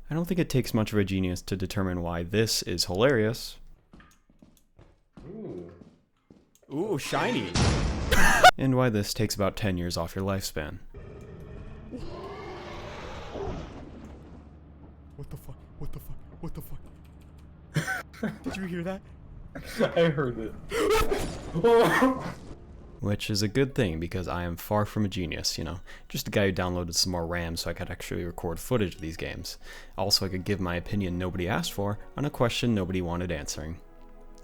I don't think it takes much of a genius to determine why this is hilarious. Ooh, shiny! And why this takes about 10 years off your lifespan. What the fuck? What the fuck? What the fuck? Did you hear that? I heard it. Which is a good thing because I am far from a genius, you know. Just a guy who downloaded some more RAM so I could actually record footage of these games. Also, I could give my opinion nobody asked for on a question nobody wanted answering.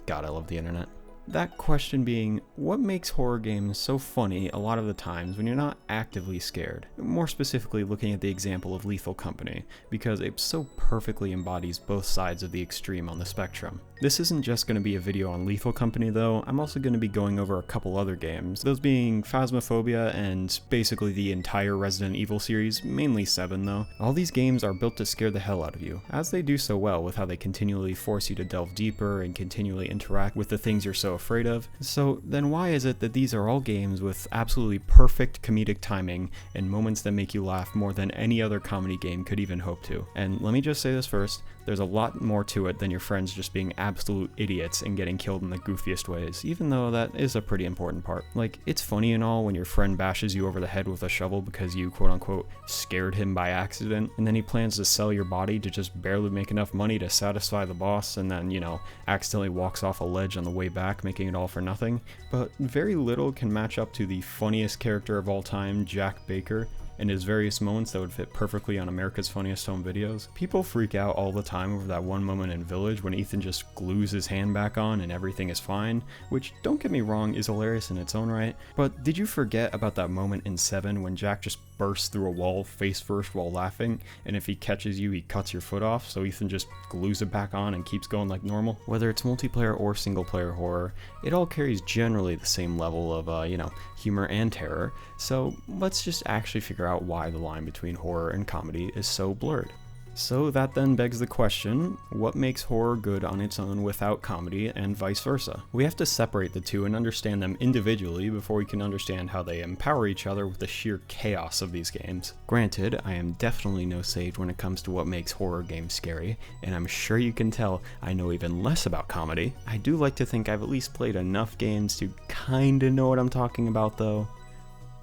God, I love the internet. That question being, what makes horror games so funny a lot of the times when you're not actively scared? More specifically, looking at the example of Lethal Company, because it so perfectly embodies both sides of the extreme on the spectrum. This isn't just going to be a video on Lethal Company though, I'm also going to be going over a couple other games, those being Phasmophobia and basically the entire Resident Evil series, mainly 7 though. All these games are built to scare the hell out of you, as they do so well with how they continually force you to delve deeper and continually interact with the things you're so afraid of. So then why is it that these are all games with absolutely perfect comedic timing and moments that make you laugh more than any other comedy game could even hope to? And let me just say this first, there's a lot more to it than your friends just being absolute idiots and getting killed in the goofiest ways, even though that is a pretty important part. Like, it's funny and all when your friend bashes you over the head with a shovel because you quote-unquote scared him by accident, and then he plans to sell your body to just barely make enough money to satisfy the boss, and then, you know, accidentally walks off a ledge on the way back, making it all for nothing. But very little can match up to the funniest character of all time, Jack Baker, and his various moments that would fit perfectly on America's Funniest Home Videos. People freak out all the time over that one moment in Village when Ethan just glues his hand back on and everything is fine, which, don't get me wrong, is hilarious in its own right, but did you forget about that moment in 7 when Jack just bursts through a wall face first while laughing, and if he catches you, he cuts your foot off, so Ethan just glues it back on and keeps going like normal? Whether it's multiplayer or single player horror, it all carries generally the same level of, you know, humor and terror, so let's just actually figure out why the line between horror and comedy is so blurred. So that then begs the question, what makes horror good on its own without comedy and vice versa? We have to separate the two and understand them individually before we can understand how they empower each other with the sheer chaos of these games. Granted, I am definitely no sage when it comes to what makes horror games scary, and I'm sure you can tell I know even less about comedy. I do like to think I've at least played enough games to kinda know what I'm talking about though.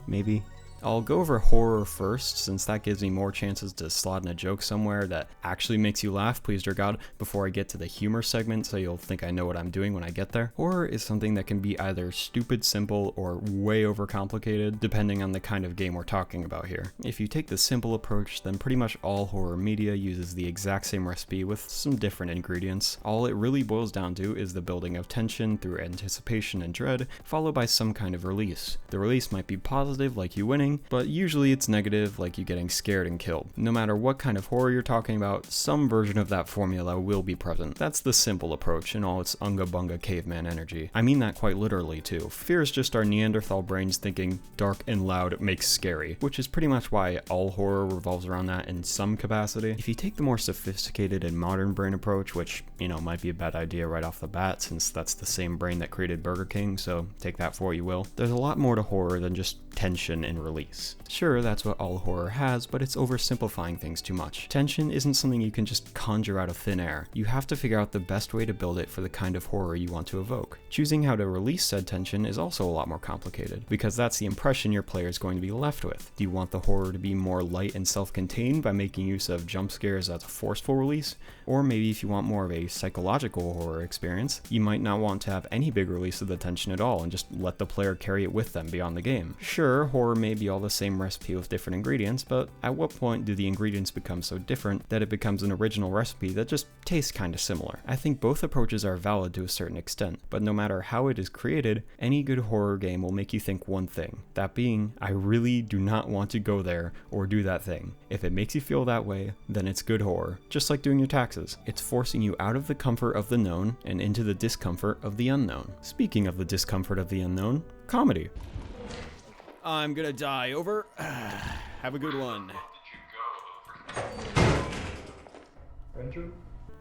Maybe. I'll go over horror first, since that gives me more chances to slot in a joke somewhere that actually makes you laugh, please dear God, before I get to the humor segment, so you'll think I know what I'm doing when I get there. Horror is something that can be either stupid simple or way overcomplicated, depending on the kind of game we're talking about here. If you take the simple approach, then pretty much all horror media uses the exact same recipe with some different ingredients. All it really boils down to is the building of tension through anticipation and dread, followed by some kind of release. The release might be positive, like you winning, but usually it's negative, like you getting scared and killed. No matter what kind of horror you're talking about, some version of that formula will be present. That's the simple approach in all its unga bunga caveman energy. I mean that quite literally too. Fear is just our Neanderthal brains thinking dark and loud makes scary, which is pretty much why all horror revolves around that in some capacity. If you take the more sophisticated and modern brain approach, which, you know, might be a bad idea right off the bat since that's the same brain that created Burger King, so take that for what you will, there's a lot more to horror than just tension and release. Sure, that's what all horror has, but it's oversimplifying things too much. Tension isn't something you can just conjure out of thin air. You have to figure out the best way to build it for the kind of horror you want to evoke. Choosing how to release said tension is also a lot more complicated, because that's the impression your player is going to be left with. Do you want the horror to be more light and self-contained by making use of jump scares as a forceful release? Or maybe if you want more of a psychological horror experience, you might not want to have any big release of the tension at all and just let the player carry it with them beyond the game. Sure, horror may be all the same recipe with different ingredients, but at what point do the ingredients become so different that it becomes an original recipe that just tastes kinda similar? I think both approaches are valid to a certain extent, but no matter how it is created, any good horror game will make you think one thing, that being, I really do not want to go there or do that thing. If it makes you feel that way, then it's good horror, just like doing your taxes. It's forcing you out of the comfort of the known and into the discomfort of the unknown. Speaking of the discomfort of the unknown, comedy. I'm gonna die, over. Have a good one. Andrew?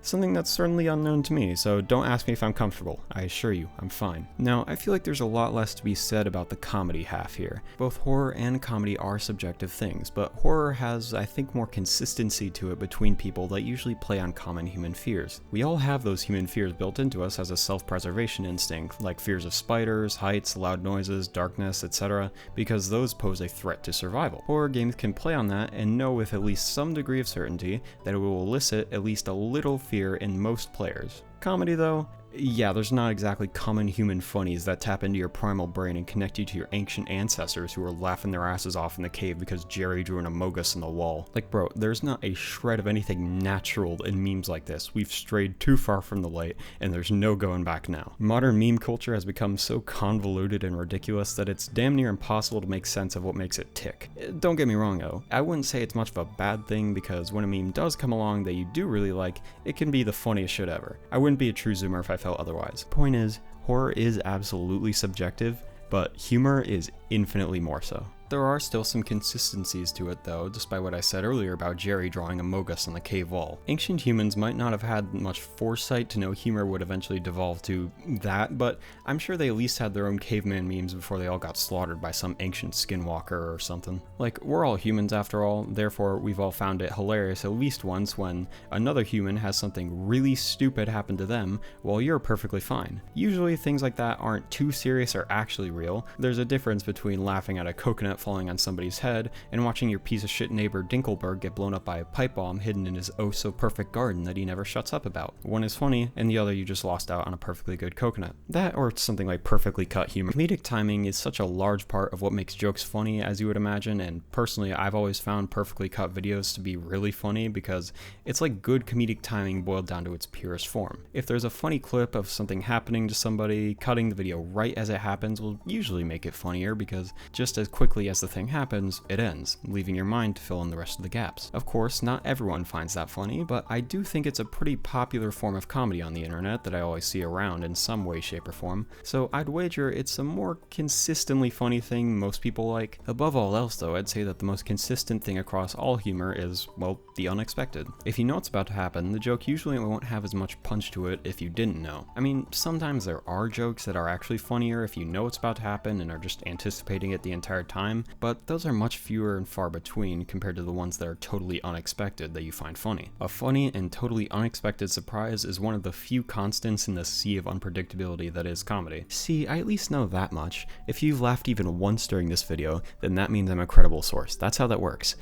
Something that's certainly unknown to me, so don't ask me if I'm comfortable. I assure you, I'm fine. Now, I feel like there's a lot less to be said about the comedy half here. Both horror and comedy are subjective things, but horror has, I think, more consistency to it between people that usually play on common human fears. We all have those human fears built into us as a self-preservation instinct, like fears of spiders, heights, loud noises, darkness, etc., because those pose a threat to survival. Horror games can play on that and know with at least some degree of certainty that it will elicit at least a little fear in most players. Comedy though, yeah, there's not exactly common human funnies that tap into your primal brain and connect you to your ancient ancestors who were laughing their asses off in the cave because Jerry drew an Amogus on the wall. Like bro, there's not a shred of anything natural in memes like this. We've strayed too far from the light, and there's no going back now. Modern meme culture has become so convoluted and ridiculous that it's damn near impossible to make sense of what makes it tick. Don't get me wrong though, I wouldn't say it's much of a bad thing because when a meme does come along that you do really like, it can be the funniest shit ever. I wouldn't be a true zoomer if I felt otherwise. Point is, horror is absolutely subjective, but humor is infinitely more so. There are still some consistencies to it though, despite what I said earlier about Jerry drawing Amogus on the cave wall. Ancient humans might not have had much foresight to know humor would eventually devolve to that, but I'm sure they at least had their own caveman memes before they all got slaughtered by some ancient skinwalker or something. Like, we're all humans after all, therefore we've all found it hilarious at least once when another human has something really stupid happen to them while you're perfectly fine. Usually things like that aren't too serious or actually real. There's a difference between laughing at a coconut falling on somebody's head and watching your piece of shit neighbor Dinkelberg get blown up by a pipe bomb hidden in his oh so perfect garden that he never shuts up about. One is funny and the other you just lost out on a perfectly good coconut. That or something like perfectly cut humor. Comedic timing is such a large part of what makes jokes funny, as you would imagine, and personally I've always found perfectly cut videos to be really funny because it's like good comedic timing boiled down to its purest form. If there's a funny clip of something happening to somebody, cutting the video right as it happens will usually make it funnier because just as quickly as the thing happens, it ends, leaving your mind to fill in the rest of the gaps. Of course, not everyone finds that funny, but I do think it's a pretty popular form of comedy on the internet that I always see around in some way, shape, or form, so I'd wager it's a more consistently funny thing most people like. Above all else though, I'd say that the most consistent thing across all humor is, well, the unexpected. If you know what's about to happen, the joke usually won't have as much punch to it if you didn't know. I mean, sometimes there are jokes that are actually funnier if you know what's about to happen and are just anticipating it the entire time, but those are much fewer and far between compared to the ones that are totally unexpected that you find funny. A funny and totally unexpected surprise is one of the few constants in the sea of unpredictability that is comedy. See, I at least know that much. If you've laughed even once during this video, then that means I'm a credible source. That's how that works.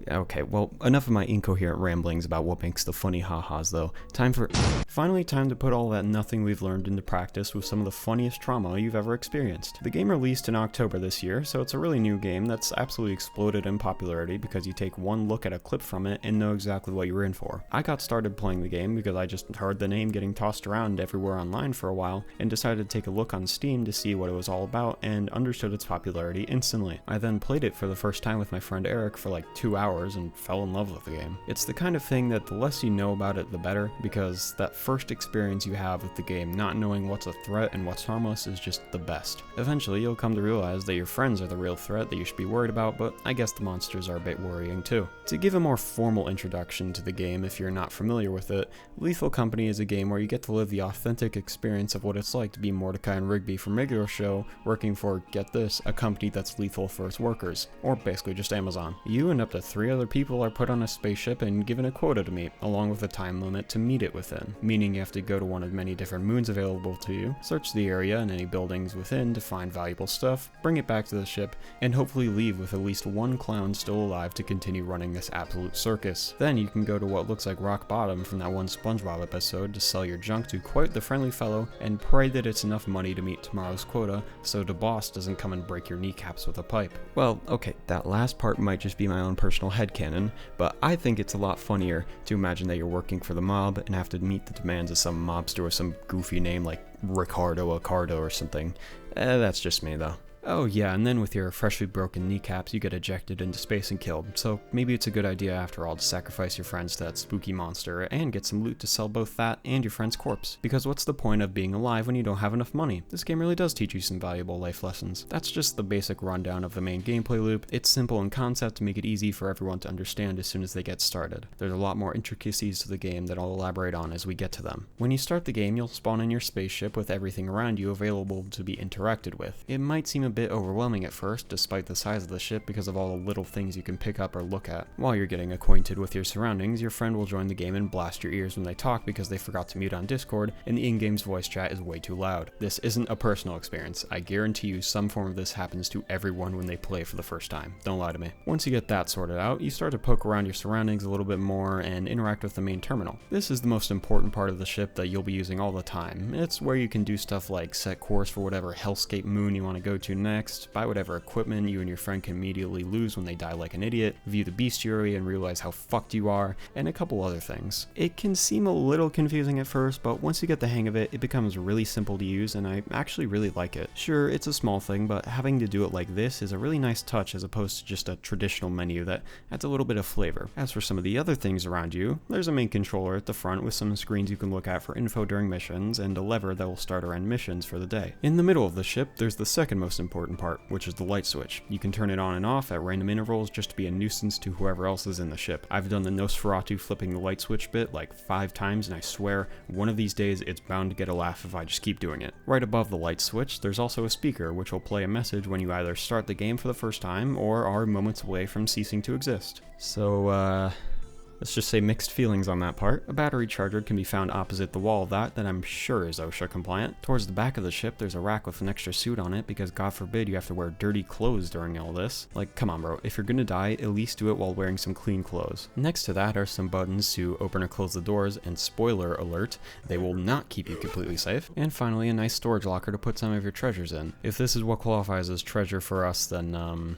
Okay, well, enough of my incoherent ramblings about what makes the funny ha-has though. Finally time to put all that nothing we've learned into practice with some of the funniest trauma you've ever experienced. The game released in October this year, so it's a really new game that's absolutely exploded in popularity because you take one look at a clip from it and know exactly what you're in for. I got started playing the game because I just heard the name getting tossed around everywhere online for a while and decided to take a look on Steam to see what it was all about and understood its popularity instantly. I then played it for the first time with my friend Eric for like 2 hours and fell in love with the game. It's the kind of thing that the less you know about it the better, because that first experience you have with the game not knowing what's a threat and what's harmless is just the best. Eventually you'll come to realize that your friends are the real threat that you should be worried about, but I guess the monsters are a bit worrying too. To give a more formal introduction to the game if you're not familiar with it, Lethal Company is a game where you get to live the authentic experience of what it's like to be Mordecai and Rigby from Regular Show working for, get this, a company that's lethal for its workers, or basically just Amazon. You and up to 3 other people are put on a spaceship and given a quota to meet, along with a time limit to meet it within, meaning you have to go to one of many different moons available to you, search the area and any buildings within to find valuable stuff, bring it back to the ship, and hopefully leave with at least one clown still alive to continue running this absolute circus. Then you can go to what looks like rock bottom from that one SpongeBob episode to sell your junk to quite the friendly fellow and pray that it's enough money to meet tomorrow's quota so the boss doesn't come and break your kneecaps with a pipe. Well, okay, that last part might just be my own personal headcanon, but I think it's a lot funnier to imagine that you're working for the mob and have to meet the demands of some mobster with some goofy name like Ricardo Accardo or something. That's just me though. Oh yeah, and then with your freshly broken kneecaps, you get ejected into space and killed, so maybe it's a good idea after all to sacrifice your friends to that spooky monster and get some loot to sell both that and your friend's corpse. Because what's the point of being alive when you don't have enough money? This game really does teach you some valuable life lessons. That's just the basic rundown of the main gameplay loop. It's simple in concept to make it easy for everyone to understand as soon as they get started. There's a lot more intricacies to the game that I'll elaborate on as we get to them. When you start the game, you'll spawn in your spaceship with everything around you available to be interacted with. It might seem a bit overwhelming at first, despite the size of the ship, because of all the little things you can pick up or look at. While you're getting acquainted with your surroundings, your friend will join the game and blast your ears when they talk because they forgot to mute on Discord, and the in-game's voice chat is way too loud. This isn't a personal experience. I guarantee you some form of this happens to everyone when they play for the first time. Don't lie to me. Once you get that sorted out, you start to poke around your surroundings a little bit more and interact with the main terminal. This is the most important part of the ship that you'll be using all the time. It's where you can do stuff like set course for whatever hellscape moon you want to go to next, buy whatever equipment you and your friend can immediately lose when they die like an idiot, view the bestiary and realize how fucked you are, and a couple other things. It can seem a little confusing at first, but once you get the hang of it, it becomes really simple to use, and I actually really like it. Sure, it's a small thing, but having to do it like this is a really nice touch as opposed to just a traditional menu that adds a little bit of flavor. As for some of the other things around you, there's a main controller at the front with some screens you can look at for info during missions, and a lever that will start or end missions for the day. In the middle of the ship, there's the second most important part, which is the light switch. You can turn it on and off at random intervals just to be a nuisance to whoever else is in the ship. I've done the Nosferatu flipping the light switch bit like 5 times, and I swear, one of these days it's bound to get a laugh if I just keep doing it. Right above the light switch, there's also a speaker which will play a message when you either start the game for the first time or are moments away from ceasing to exist. So, let's just say mixed feelings on that part. A battery charger can be found opposite the wall of that I'm sure is OSHA compliant. Towards the back of the ship, there's a rack with an extra suit on it because God forbid you have to wear dirty clothes during all this. Like, come on bro, if you're gonna die, at least do it while wearing some clean clothes. Next to that are some buttons to open or close the doors, and spoiler alert, they will not keep you completely safe. And finally, a nice storage locker to put some of your treasures in. If this is what qualifies as treasure for us, then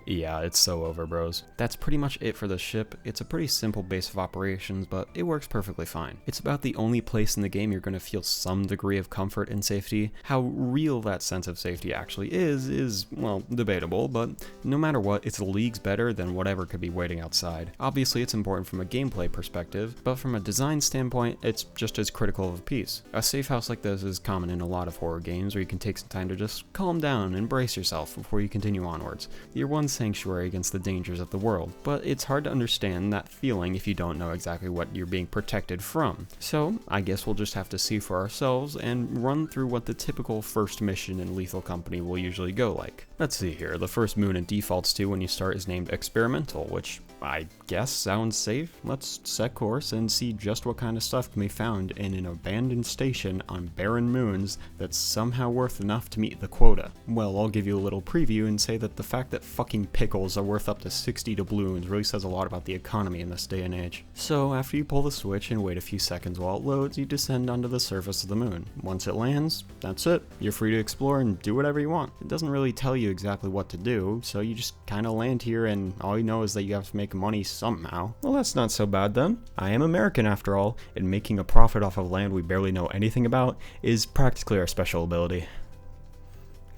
yeah, it's so over, bros. That's pretty much it for the ship. It's a pretty simple base of operations, but it works perfectly fine. It's about the only place in the game you're going to feel some degree of comfort and safety. How real that sense of safety actually is, well, debatable, but no matter what, it's leagues better than whatever could be waiting outside. Obviously, it's important from a gameplay perspective, but from a design standpoint, it's just as critical of a piece. A safe house like this is common in a lot of horror games where you can take some time to just calm down and brace yourself before you continue onwards. You're one sanctuary against the dangers of the world, but it's hard to understand that feeling if you don't know exactly what you're being protected from. So I guess we'll just have to see for ourselves and run through what the typical first mission in Lethal Company will usually go like. Let's see here, the first moon it defaults to when you start is named Experimental, which I guess sounds safe. Let's set course and see just what kind of stuff can be found in an abandoned station on barren moons that's somehow worth enough to meet the quota. Well, I'll give you a little preview and say that the fact that fucking pickles are worth up to 60 doubloons really says a lot about the economy in this day and age. So after you pull the switch and wait a few seconds while it loads, you descend onto the surface of the moon. Once it lands, that's it. You're free to explore and do whatever you want. It doesn't really tell you exactly what to do, so you just kind of land here and all you know is that you have to make money somehow. Well, that's not so bad then. I am American after all, and making a profit off of land we barely know anything about is practically our special ability.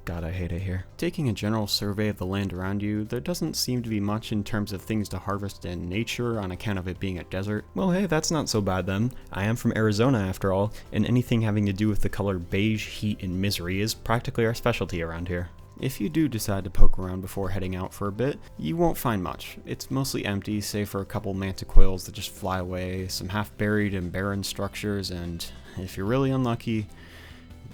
God, I hate it here. Taking a general survey of the land around you, there doesn't seem to be much in terms of things to harvest in nature on account of it being a desert. Well, hey, that's not so bad then. I am from Arizona after all, and anything having to do with the color beige, heat, and misery is practically our specialty around here. If you do decide to poke around before heading out for a bit, you won't find much. It's mostly empty, save for a couple mantiquails that just fly away, some half-buried and barren structures, and, if you're really unlucky,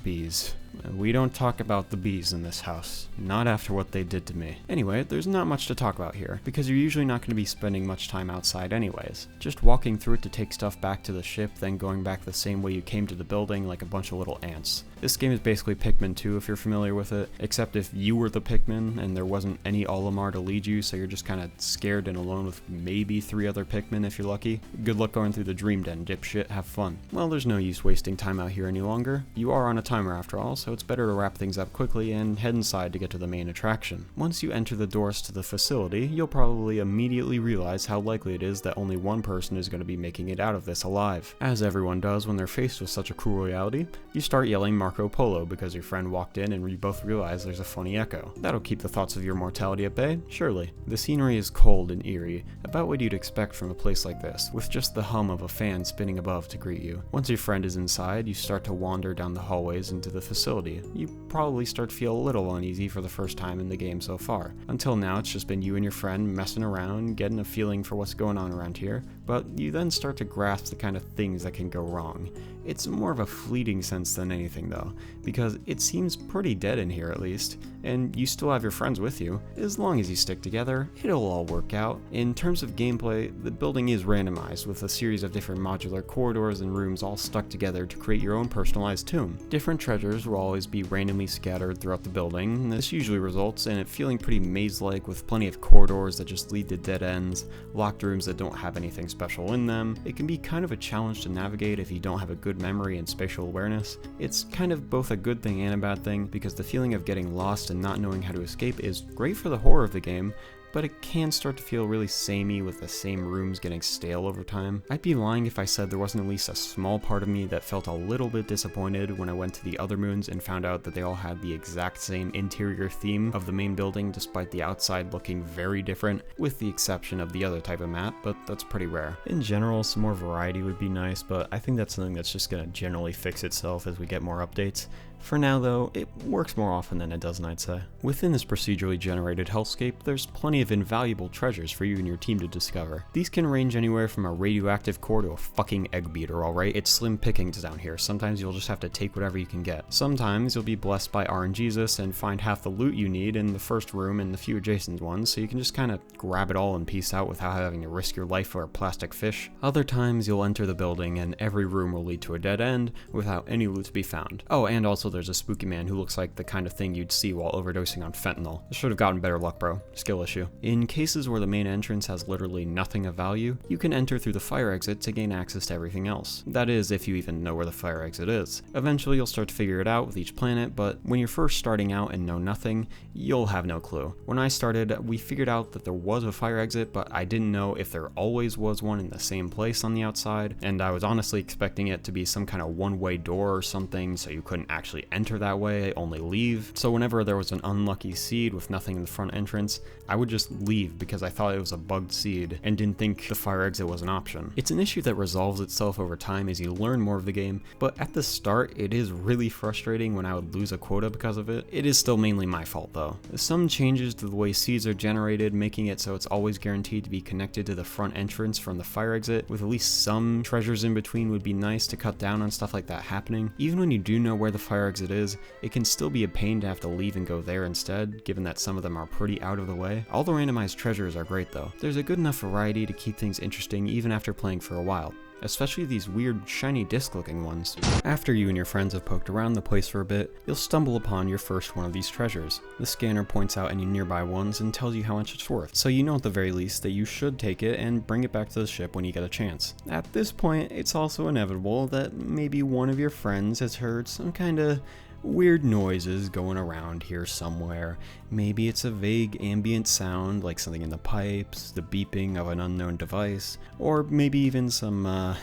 bees. We don't talk about the bees in this house. Not after what they did to me. Anyway, there's not much to talk about here, because you're usually not going to be spending much time outside anyways. Just walking through it to take stuff back to the ship, then going back the same way you came to the building like a bunch of little ants. This game is basically Pikmin 2 if you're familiar with it, except if you were the Pikmin and there wasn't any Olimar to lead you, so you're just kind of scared and alone with maybe 3 other Pikmin if you're lucky. Good luck going through the Dream Den, dipshit, have fun. Well, there's no use wasting time out here any longer. You are on a timer after all, so it's better to wrap things up quickly and head inside to get to the main attraction. Once you enter the doors to the facility, you'll probably immediately realize how likely it is that only one person is going to be making it out of this alive. As everyone does when they're faced with such a cruel reality, you start yelling Marco Polo because your friend walked in and you both realize there's a funny echo. That'll keep the thoughts of your mortality at bay, surely. The scenery is cold and eerie, about what you'd expect from a place like this, with just the hum of a fan spinning above to greet you. Once your friend is inside, you start to wander down the hallways into the facility. You probably start to feel a little uneasy for the first time in the game so far. Until now, it's just been you and your friend messing around, getting a feeling for what's going on around here, but you then start to grasp the kind of things that can go wrong. It's more of a fleeting sense than anything though, because it seems pretty dead in here at least, and you still have your friends with you. As long as you stick together, it'll all work out. In terms of gameplay, the building is randomized with a series of different modular corridors and rooms all stuck together to create your own personalized tomb. Different treasures will always be randomly scattered throughout the building, and this usually results in it feeling pretty maze-like with plenty of corridors that just lead to dead ends, locked rooms that don't have anything special in them. It can be kind of a challenge to navigate if you don't have a good memory and spatial awareness. It's kind of both a good thing and a bad thing, because the feeling of getting lost and not knowing how to escape is great for the horror of the game, but it can start to feel really samey with the same rooms getting stale over time. I'd be lying if I said there wasn't at least a small part of me that felt a little bit disappointed when I went to the other moons and found out that they all had the exact same interior theme of the main building despite the outside looking very different, with the exception of the other type of map, but that's pretty rare. In general, some more variety would be nice, but I think that's something that's just gonna generally fix itself as we get more updates. For now though, it works more often than it doesn't, I'd say. Within this procedurally generated hellscape, there's plenty of invaluable treasures for you and your team to discover. These can range anywhere from a radioactive core to a fucking egg beater, alright? It's slim pickings down here. Sometimes you'll just have to take whatever you can get. Sometimes you'll be blessed by RNGesus and find half the loot you need in the first room and the few adjacent ones, so you can just kinda grab it all and peace out without having to risk your life for a plastic fish. Other times you'll enter the building and every room will lead to a dead end without any loot to be found. Oh, and also there's a spooky man who looks like the kind of thing you'd see while overdosing on fentanyl. Should have gotten better luck, bro. Skill issue. In cases where the main entrance has literally nothing of value, you can enter through the fire exit to gain access to everything else. That is, if you even know where the fire exit is. Eventually you'll start to figure it out with each planet, but when you're first starting out and know nothing, you'll have no clue. When I started, we figured out that there was a fire exit, but I didn't know if there always was one in the same place on the outside, and I was honestly expecting it to be some kind of one-way door or something, so you couldn't actually enter that way, only leave. So whenever there was an unlucky seed with nothing in the front entrance, I would just leave because I thought it was a bugged seed and didn't think the fire exit was an option. It's an issue that resolves itself over time as you learn more of the game, but at the start it is really frustrating when I would lose a quota because of it. It is still mainly my fault though. Some changes to the way seeds are generated, making it so it's always guaranteed to be connected to the front entrance from the fire exit, with at least some treasures in between, would be nice to cut down on stuff like that happening. Even when you do know where the fire exit is, it can still be a pain to have to leave and go there instead, given that some of them are pretty out of the way. All the randomized treasures are great though. There's a good enough variety to keep things interesting even after playing for a while, especially these weird shiny disc looking ones. After you and your friends have poked around the place for a bit, you'll stumble upon your first one of these treasures. The scanner points out any nearby ones and tells you how much it's worth, so you know at the very least that you should take it and bring it back to the ship when you get a chance. At this point, it's also inevitable that maybe one of your friends has heard some kinda weird noises going around here somewhere. Maybe it's a vague ambient sound like something in the pipes, the beeping of an unknown device, or maybe even some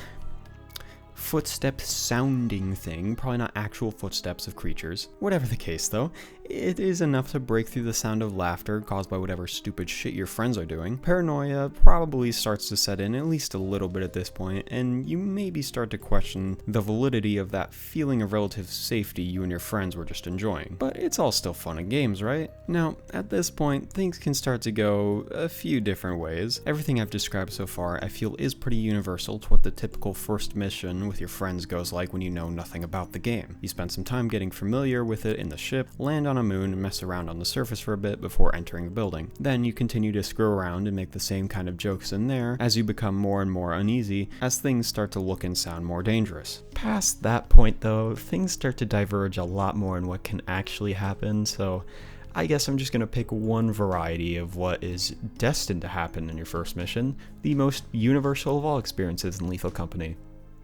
footstep sounding thing, probably not actual footsteps of creatures. Whatever the case though, it is enough to break through the sound of laughter caused by whatever stupid shit your friends are doing. Paranoia probably starts to set in at least a little bit at this point, and you maybe start to question the validity of that feeling of relative safety you and your friends were just enjoying. But it's all still fun and games, right? Now, at this point, things can start to go a few different ways. Everything I've described so far I feel is pretty universal to what the typical first mission with your friends goes like when you know nothing about the game. You spend some time getting familiar with it in the ship, land on a moon and mess around on the surface for a bit before entering the building. Then you continue to screw around and make the same kind of jokes in there as you become more and more uneasy as things start to look and sound more dangerous. Past that point though, things start to diverge a lot more in what can actually happen, so I guess I'm just going to pick one variety of what is destined to happen in your first mission, the most universal of all experiences in Lethal Company: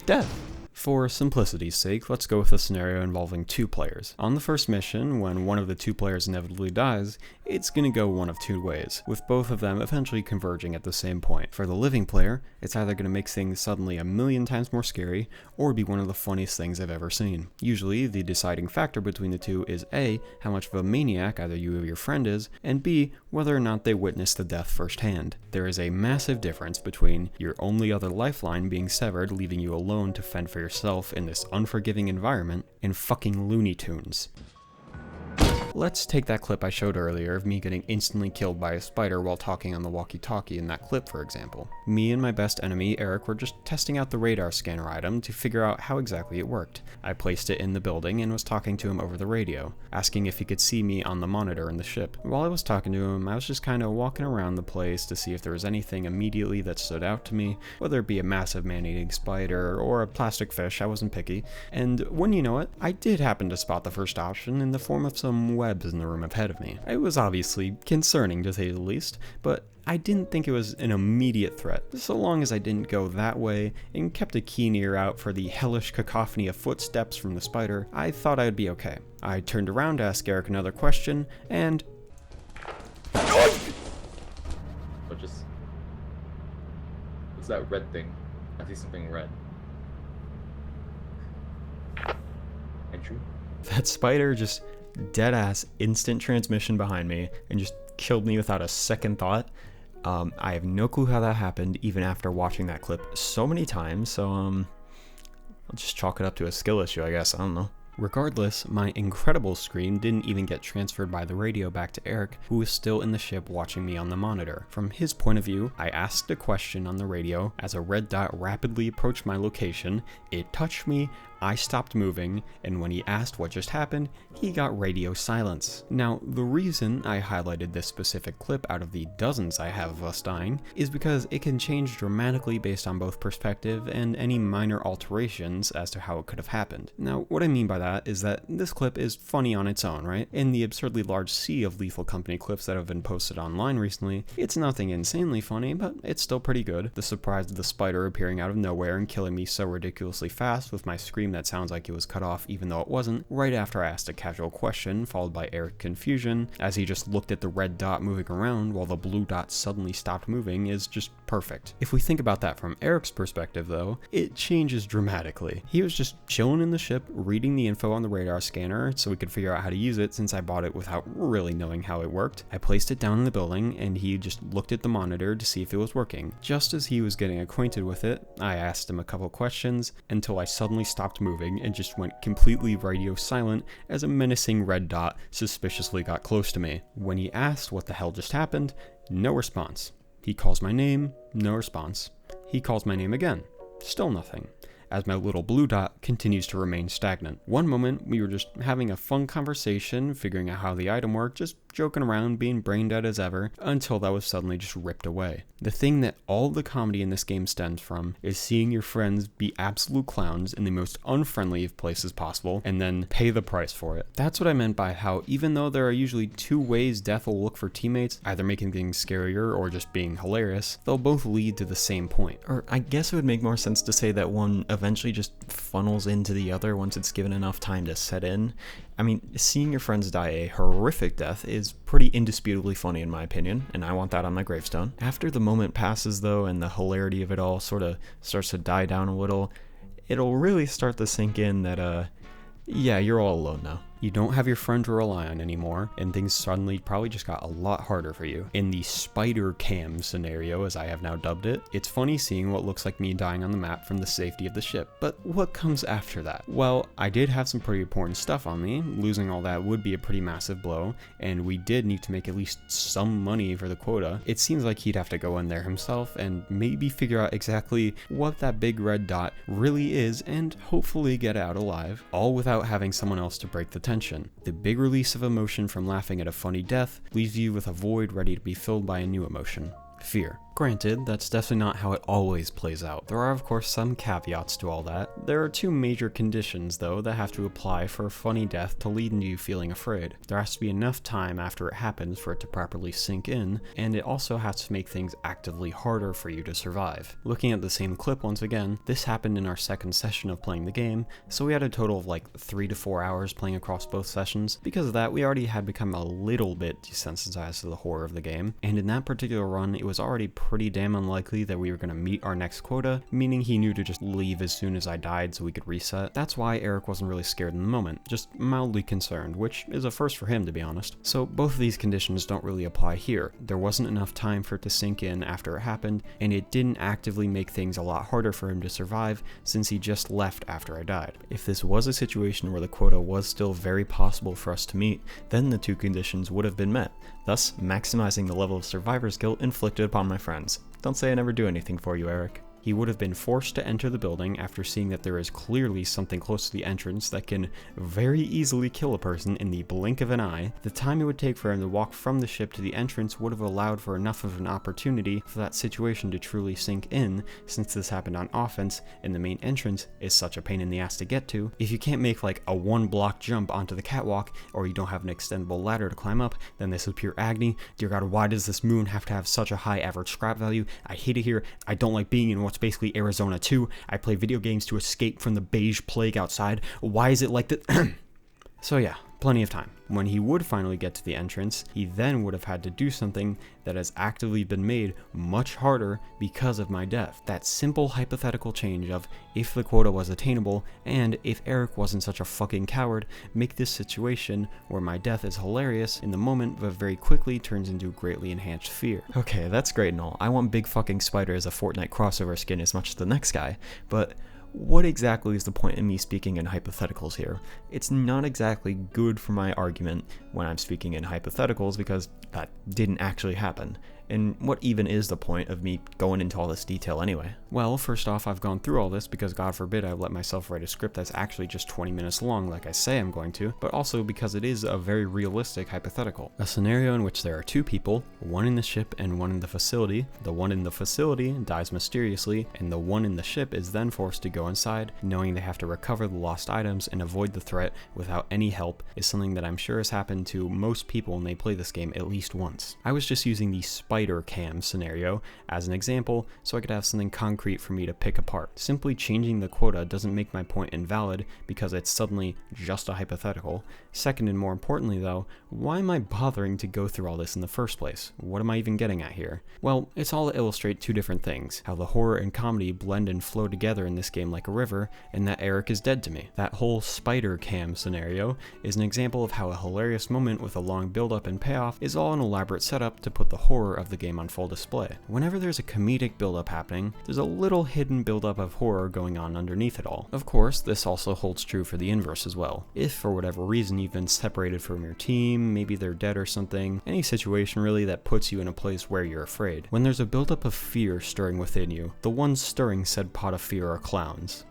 death. For simplicity's sake, let's go with a scenario involving 2 players. On the first mission, when one of the 2 players inevitably dies, it's gonna go one of 2 ways, with both of them eventually converging at the same point. For the living player, it's either gonna make things suddenly a million times more scary, or be one of the funniest things I've ever seen. Usually, the deciding factor between the two is A, how much of a maniac either you or your friend is, and B, whether or not they witnessed the death firsthand. There is a massive difference between your only other lifeline being severed, leaving you alone to fend for yourself in this unforgiving environment, and fucking Looney Tunes. Let's take that clip I showed earlier of me getting instantly killed by a spider while talking on the walkie-talkie in that clip, for example. Me and my best enemy, Eric, were just testing out the radar scanner item to figure out how exactly it worked. I placed it in the building and was talking to him over the radio, asking if he could see me on the monitor in the ship. While I was talking to him, I was just kind of walking around the place to see if there was anything immediately that stood out to me, whether it be a massive man-eating spider or a plastic fish. I wasn't picky. And when you know it, I did happen to spot the first option in the form of some webs in the room ahead of me. It was obviously concerning to say the least, but I didn't think it was an immediate threat, so long as I didn't go that way and kept a keen ear out for the hellish cacophony of footsteps from the spider. I thought I'd be okay. I turned around to ask Eric another question, and What's that red thing? I see something red. Entry? that spider just dead-ass instant transmission behind me and just killed me without a second thought. I have no clue how that happened, even after watching that clip so many times, so I'll just chalk it up to a skill issue, I guess. I don't know. Regardless, my incredible scream didn't even get transferred by the radio back to Eric, who was still in the ship watching me on the monitor. From his point of view, I asked a question on the radio as a red dot rapidly approached my location. It touched me, I stopped moving, and when he asked what just happened, he got radio silence. Now, the reason I highlighted this specific clip out of the dozens I have of us dying is because it can change dramatically based on both perspective and any minor alterations as to how it could have happened. Now, what I mean by that is that this clip is funny on its own, right? In the absurdly large sea of Lethal Company clips that have been posted online recently, it's nothing insanely funny, but it's still pretty good. The surprise of the spider appearing out of nowhere and killing me so ridiculously fast with my scream that sounds like it was cut off even though it wasn't, right after I asked a casual question, followed by Eric confusion, as he just looked at the red dot moving around while the blue dot suddenly stopped moving, is just perfect. If we think about that from Eric's perspective though, it changes dramatically. He was just chilling in the ship, reading the info on the radar scanner so we could figure out how to use it since I bought it without really knowing how it worked. I placed it down in the building and he just looked at the monitor to see if it was working. Just as he was getting acquainted with it, I asked him a couple questions until I suddenly stopped moving and just went completely radio silent as a menacing red dot suspiciously got close to me. When he asked what the hell just happened, no response. He calls my name, no response. He calls my name again, still nothing, as my little blue dot continues to remain stagnant. One moment, we were just having a fun conversation, figuring out how the item worked, just joking around, being brain dead as ever, until that was suddenly just ripped away. The thing that all the comedy in this game stems from is seeing your friends be absolute clowns in the most unfriendly of places possible, and then pay the price for it. That's what I meant by how even though there are usually 2 ways death will look for teammates, either making things scarier or just being hilarious, they'll both lead to the same point. Or I guess it would make more sense to say that one eventually just funnels into the other once it's given enough time to set in. I mean, seeing your friends die a horrific death is pretty indisputably funny in my opinion, and I want that on my gravestone. After the moment passes though, and the hilarity of it all sort of starts to die down a little, it'll really start to sink in that, yeah, you're all alone now. You don't have your friend to rely on anymore, and things suddenly probably just got a lot harder for you. In the spider cam scenario, as I have now dubbed it, it's funny seeing what looks like me dying on the map from the safety of the ship. But what comes after that? Well, I did have some pretty important stuff on me. Losing all that would be a pretty massive blow, and we did need to make at least some money for the quota. It seems like he'd have to go in there himself and maybe figure out exactly what that big red dot really is and hopefully get out alive, all without having someone else to break the tension. The big release of emotion from laughing at a funny death leaves you with a void ready to be filled by a new emotion. Fear. Granted, that's definitely not how it always plays out. There are of course some caveats to all that. There are two major conditions though that have to apply for a funny death to lead into you feeling afraid. There has to be enough time after it happens for it to properly sink in, and it also has to make things actively harder for you to survive. Looking at the same clip once again, this happened in our second session of playing the game, so we had a total of like 3 to 4 hours playing across both sessions. Because of that, we already had become a little bit desensitized to the horror of the game, and in that particular run, it was already pretty damn unlikely that we were going to meet our next quota, meaning he knew to just leave as soon as I died so we could reset. That's why Eric wasn't really scared in the moment, just mildly concerned, which is a first for him to be honest. So both of these conditions don't really apply here. There wasn't enough time for it to sink in after it happened, and it didn't actively make things a lot harder for him to survive since he just left after I died. If this was a situation where the quota was still very possible for us to meet, then the two conditions would have been met, thus maximizing the level of survivor's guilt inflicted upon my friends. Don't say I never do anything for you, Eric. He would have been forced to enter the building after seeing that there is clearly something close to the entrance that can very easily kill a person in the blink of an eye. The time it would take for him to walk from the ship to the entrance would have allowed for enough of an opportunity for that situation to truly sink in, since this happened on offense and the main entrance is such a pain in the ass to get to. If you can't make like a 1-block jump onto the catwalk, or you don't have an extendable ladder to climb up, then this is pure agony. Dear God, why does this moon have to have such a high average scrap value? I hate it here. I don't like being in what's basically Arizona 2. I play video games to escape from the beige plague outside. Why is it like that? So yeah, plenty of time. When he would finally get to the entrance, he then would have had to do something that has actively been made much harder because of my death. That simple hypothetical change of if the quota was attainable and if Eric wasn't such a fucking coward, make this situation where my death is hilarious in the moment but very quickly turns into greatly enhanced fear. Okay, that's great and all. I want big fucking spider as a Fortnite crossover skin as much as the next guy, but what exactly is the point in me speaking in hypotheticals here? It's not exactly good for my argument when I'm speaking in hypotheticals because that didn't actually happen. And what even is the point of me going into all this detail anyway? Well, first off, I've gone through all this because God forbid I let myself write a script that's actually just 20 minutes long like I say I'm going to, but also because it is a very realistic hypothetical. A scenario in which there are two people, one in the ship and one in the facility. The one in the facility dies mysteriously, and the one in the ship is then forced to go inside, knowing they have to recover the lost items and avoid the threat without any help, is something that I'm sure has happened to most people when they play this game at least once. I was just using the spider cam scenario as an example so I could have something concrete for me to pick apart. Simply changing the quota doesn't make my point invalid because it's suddenly just a hypothetical. Second, and more importantly though, why am I bothering to go through all this in the first place? What am I even getting at here? Well, it's all to illustrate two different things: how the horror and comedy blend and flow together in this game like a river, and that Eric is dead to me. That whole spider cam scenario is an example of how a hilarious moment with a long build-up and payoff is all an elaborate setup to put the horror of the game on full display. Whenever there's a comedic build-up happening, there's a little hidden build-up of horror going on underneath it all. Of course, this also holds true for the inverse as well. If for whatever reason you've been separated from your team, maybe they're dead or something, any situation really that puts you in a place where you're afraid. When there's a build-up of fear stirring within you, the ones stirring said pot of fear are clowns.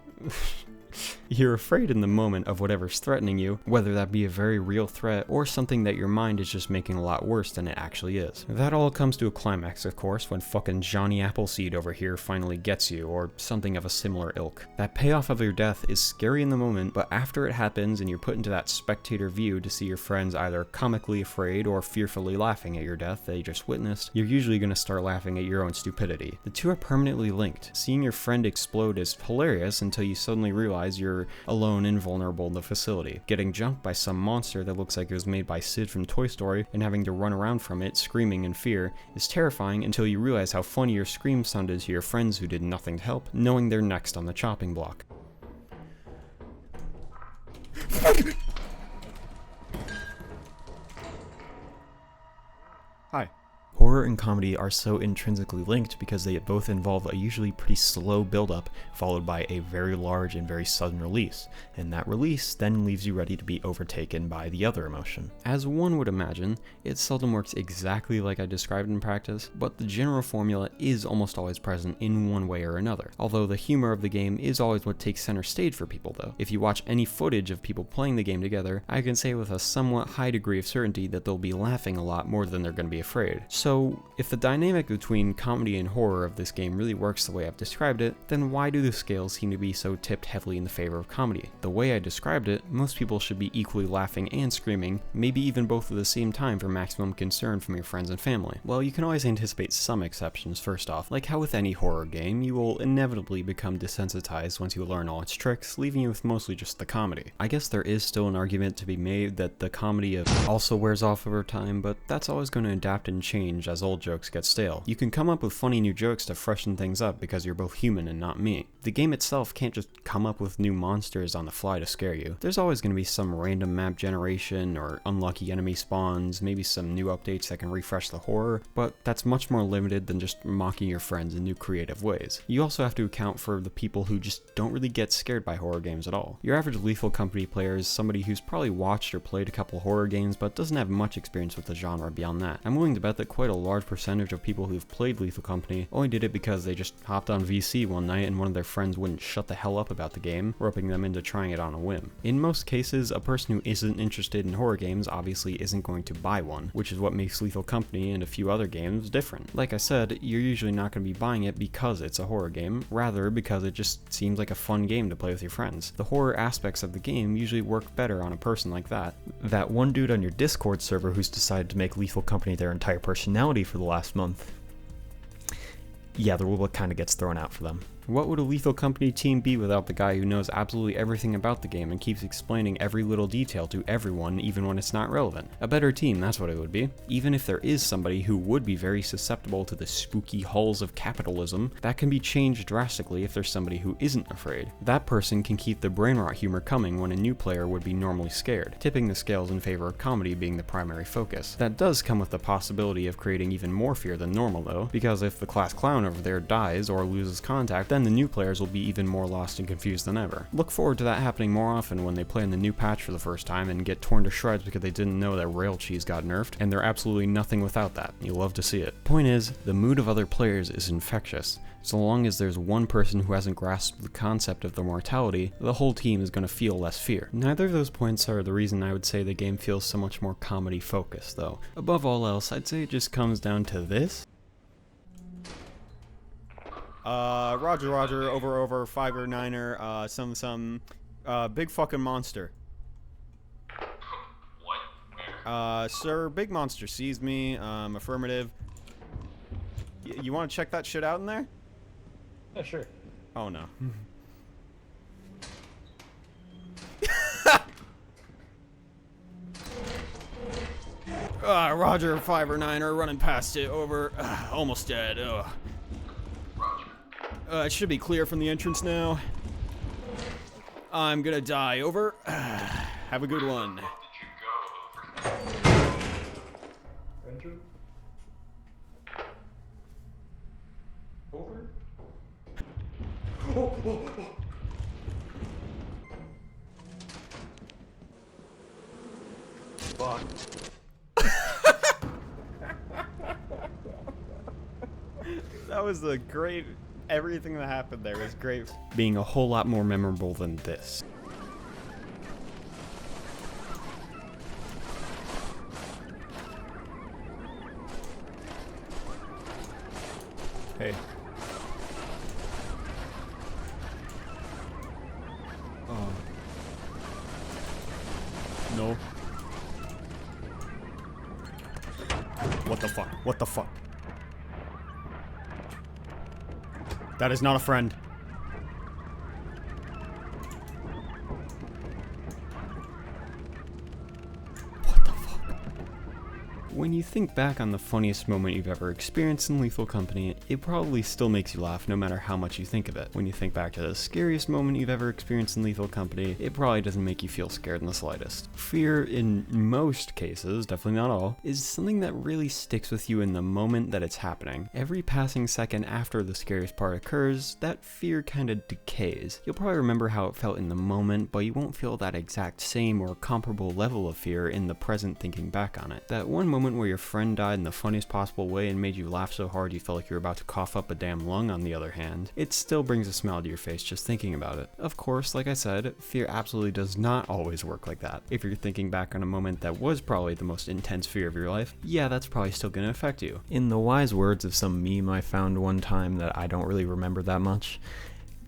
You're afraid in the moment of whatever's threatening you, whether that be a very real threat or something that your mind is just making a lot worse than it actually is. That all comes to a climax, of course, when fucking Johnny Appleseed over here finally gets you, or something of a similar ilk. That payoff of your death is scary in the moment, but after it happens and you're put into that spectator view to see your friends either comically afraid or fearfully laughing at your death they just witnessed, you're usually going to start laughing at your own stupidity. The two are permanently linked. Seeing your friend explode is hilarious until you suddenly realize you're alone and vulnerable in the facility. Getting jumped by some monster that looks like it was made by Sid from Toy Story and having to run around from it screaming in fear is terrifying until you realize how funny your scream sounded to your friends who did nothing to help, knowing they're next on the chopping block. Hi. Horror and comedy are so intrinsically linked because they both involve a usually pretty slow build-up followed by a very large and very sudden release, and that release then leaves you ready to be overtaken by the other emotion. As one would imagine, it seldom works exactly like I described in practice, but the general formula is almost always present in one way or another, although the humor of the game is always what takes center stage for people though. If you watch any footage of people playing the game together, I can say with a somewhat high degree of certainty that they'll be laughing a lot more than they're going to be afraid. So So, if the dynamic between comedy and horror of this game really works the way I've described it, then why do the scales seem to be so tipped heavily in the favor of comedy? The way I described it, most people should be equally laughing and screaming, maybe even both at the same time for maximum concern from your friends and family. Well, you can always anticipate some exceptions first off, like how with any horror game, you will inevitably become desensitized once you learn all its tricks, leaving you with mostly just the comedy. I guess there is still an argument to be made that the comedy also wears off over time, but that's always going to adapt and change as old jokes get stale. You can come up with funny new jokes to freshen things up because you're both human and not me. The game itself can't just come up with new monsters on the fly to scare you. There's always going to be some random map generation or unlucky enemy spawns, maybe some new updates that can refresh the horror, but that's much more limited than just mocking your friends in new creative ways. You also have to account for the people who just don't really get scared by horror games at all. Your average Lethal Company player is somebody who's probably watched or played a couple horror games but doesn't have much experience with the genre beyond that. I'm willing to bet that quite a large percentage of people who've played Lethal Company only did it because they just hopped on VC one night and one of their friends wouldn't shut the hell up about the game, roping them into trying it on a whim. In most cases, a person who isn't interested in horror games obviously isn't going to buy one, which is what makes Lethal Company and a few other games different. Like I said, you're usually not going to be buying it because it's a horror game, rather because it just seems like a fun game to play with your friends. The horror aspects of the game usually work better on a person like that. That one dude on your Discord server who's decided to make Lethal Company their entire personality for the last month. Yeah, the rulebook kind of gets thrown out for them. What would a Lethal Company team be without the guy who knows absolutely everything about the game and keeps explaining every little detail to everyone even when it's not relevant? A better team, that's what it would be. Even if there is somebody who would be very susceptible to the spooky halls of capitalism, that can be changed drastically if there's somebody who isn't afraid. That person can keep the brain rot humor coming when a new player would be normally scared, tipping the scales in favor of comedy being the primary focus. That does come with the possibility of creating even more fear than normal though, because if the class clown over there dies or loses contact, then the new players will be even more lost and confused than ever. Look forward to that happening more often when they play in the new patch for the first time and get torn to shreds because they didn't know that rail cheese got nerfed, and they're absolutely nothing without that. You'll love to see it. Point is, the mood of other players is infectious. So long as there's one person who hasn't grasped the concept of their mortality, the whole team is going to feel less fear. Neither of those points are the reason I would say the game feels so much more comedy focused though. Above all else, I'd say it just comes down to this. Roger, over, 5er, 9er, big fucking monster. What? Sir, big monster sees me, affirmative. You wanna check that shit out in there? Yeah, sure. Oh no. Roger, 5er, 9er, running past it, over, almost dead, ugh. It should be clear from the entrance now. I'm gonna die. Over. Have a good one. Enter. Over. Fuck. That was a great... Everything that happened there was great. Being a whole lot more memorable than this. Hey. No. What the fuck? What the fuck? That is not a friend. What the fuck? When you think back on the funniest moment you've ever experienced in Lethal Company, it probably still makes you laugh no matter how much you think of it. When you think back to the scariest moment you've ever experienced in Lethal Company, it probably doesn't make you feel scared in the slightest. Fear, in most cases, definitely not all, is something that really sticks with you in the moment that it's happening. Every passing second after the scariest part occurs, that fear kinda decays. You'll probably remember how it felt in the moment, but you won't feel that exact same or comparable level of fear in the present thinking back on it. That one moment moment where your friend died in the funniest possible way and made you laugh so hard you felt like you were about to cough up a damn lung, on the other hand, it still brings a smile to your face just thinking about it. Of course, like I said, fear absolutely does not always work like that. If you're thinking back on a moment that was probably the most intense fear of your life, yeah, that's probably still gonna affect you. In the wise words of some meme I found one time that I don't really remember that much,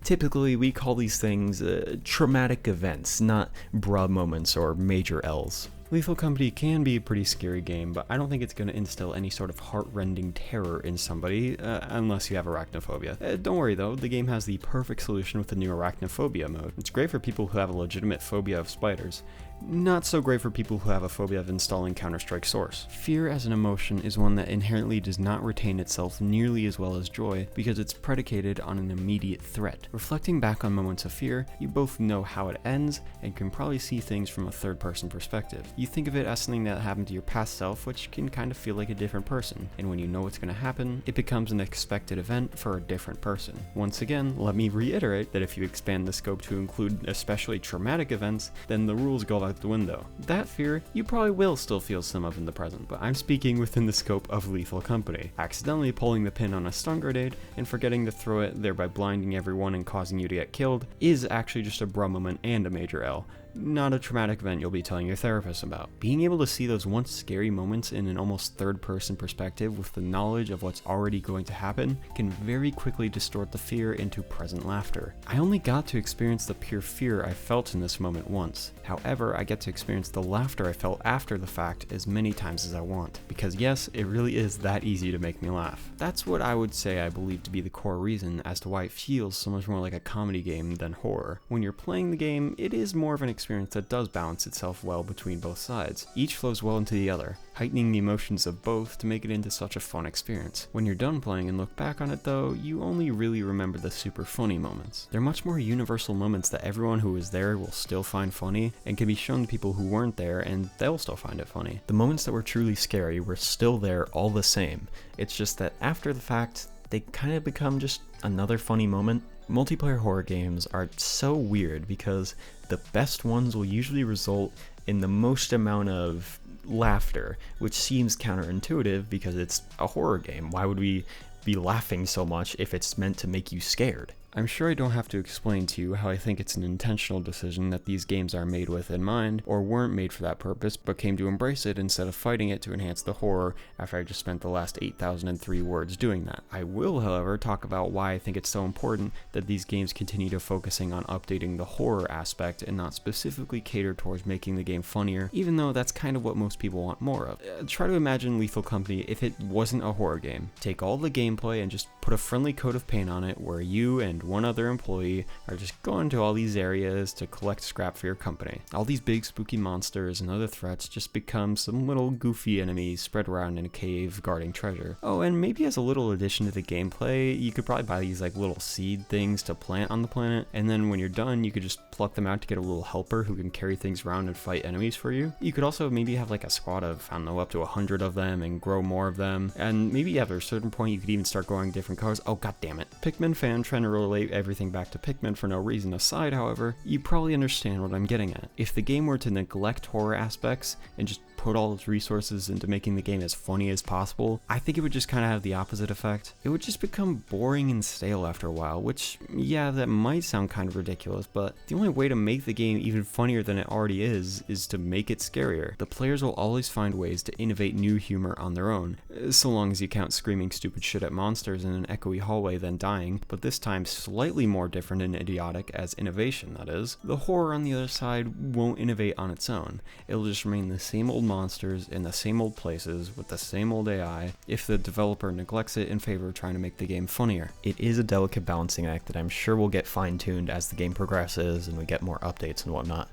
typically we call these things traumatic events, not bruh moments or major L's. Lethal Company can be a pretty scary game, but I don't think it's going to instill any sort of heart-rending terror in somebody, unless you have arachnophobia. Don't worry though, the game has the perfect solution with the new arachnophobia mode. It's great for people who have a legitimate phobia of spiders. Not so great for people who have a phobia of installing Counter-Strike Source. Fear as an emotion is one that inherently does not retain itself nearly as well as joy because it's predicated on an immediate threat. Reflecting back on moments of fear, you both know how it ends and can probably see things from a third-person perspective. You think of it as something that happened to your past self, which can kind of feel like a different person, and when you know what's going to happen, it becomes an expected event for a different person. Once again, let me reiterate that if you expand the scope to include especially traumatic events, then the rules go out the window. That fear, you probably will still feel some of in the present, but I'm speaking within the scope of Lethal Company. Accidentally pulling the pin on a stun grenade and forgetting to throw it, thereby blinding everyone and causing you to get killed, is actually just a bruh moment and a major L. Not a traumatic event you'll be telling your therapist about. Being able to see those once scary moments in an almost third-person perspective with the knowledge of what's already going to happen can very quickly distort the fear into present laughter. I only got to experience the pure fear I felt in this moment once. However, I get to experience the laughter I felt after the fact as many times as I want. Because yes, it really is that easy to make me laugh. That's what I would say I believe to be the core reason as to why it feels so much more like a comedy game than horror. When you're playing the game, it is more of an experience that does balance itself well between both sides. Each flows well into the other, heightening the emotions of both to make it into such a fun experience. When you're done playing and look back on it though, you only really remember the super funny moments. They're much more universal moments that everyone who was there will still find funny and can be shown to people who weren't there and they'll still find it funny. The moments that were truly scary were still there all the same. It's just that after the fact, they kind of become just another funny moment. Multiplayer horror games are so weird because the best ones will usually result in the most amount of laughter, which seems counterintuitive because it's a horror game. Why would we be laughing so much if it's meant to make you scared? I'm sure I don't have to explain to you how I think it's an intentional decision that these games are made with in mind, or weren't made for that purpose, but came to embrace it instead of fighting it to enhance the horror after I just spent the last 8,003 words doing that. I will, however, talk about why I think it's so important that these games continue to focusing on updating the horror aspect and not specifically cater towards making the game funnier, even though that's kind of what most people want more of. Try to imagine Lethal Company if it wasn't a horror game. Take all the gameplay and just put a friendly coat of paint on it where you and one other employee are just going to all these areas to collect scrap for your company. All these big spooky monsters and other threats just become some little goofy enemies spread around in a cave guarding treasure. Oh, and maybe as a little addition to the gameplay, you could probably buy these like little seed things to plant on the planet, and then when you're done, you could just pluck them out to get a little helper who can carry things around and fight enemies for you. You could also maybe have like a squad of, I don't know, up to 100 of them and grow more of them, and maybe at a certain point you could even start growing different colors. Oh, god damn it. Pikmin fan trying to relate everything back to Pikmin for no reason aside, however, you probably understand what I'm getting at. If the game were to neglect horror aspects and just put all its resources into making the game as funny as possible, I think it would just kind of have the opposite effect. It would just become boring and stale after a while, which, yeah, that might sound kind of ridiculous, but the only way to make the game even funnier than it already is to make it scarier. The players will always find ways to innovate new humor on their own, so long as you count screaming stupid shit at monsters in an echoey hallway then dying, but this time slightly more different and idiotic as innovation, that is. The horror on the other side won't innovate on its own. It'll just remain the same old monsters in the same old places with the same old AI if the developer neglects it in favor of trying to make the game funnier. It is a delicate balancing act that I'm sure will get fine-tuned as the game progresses and we get more updates and whatnot.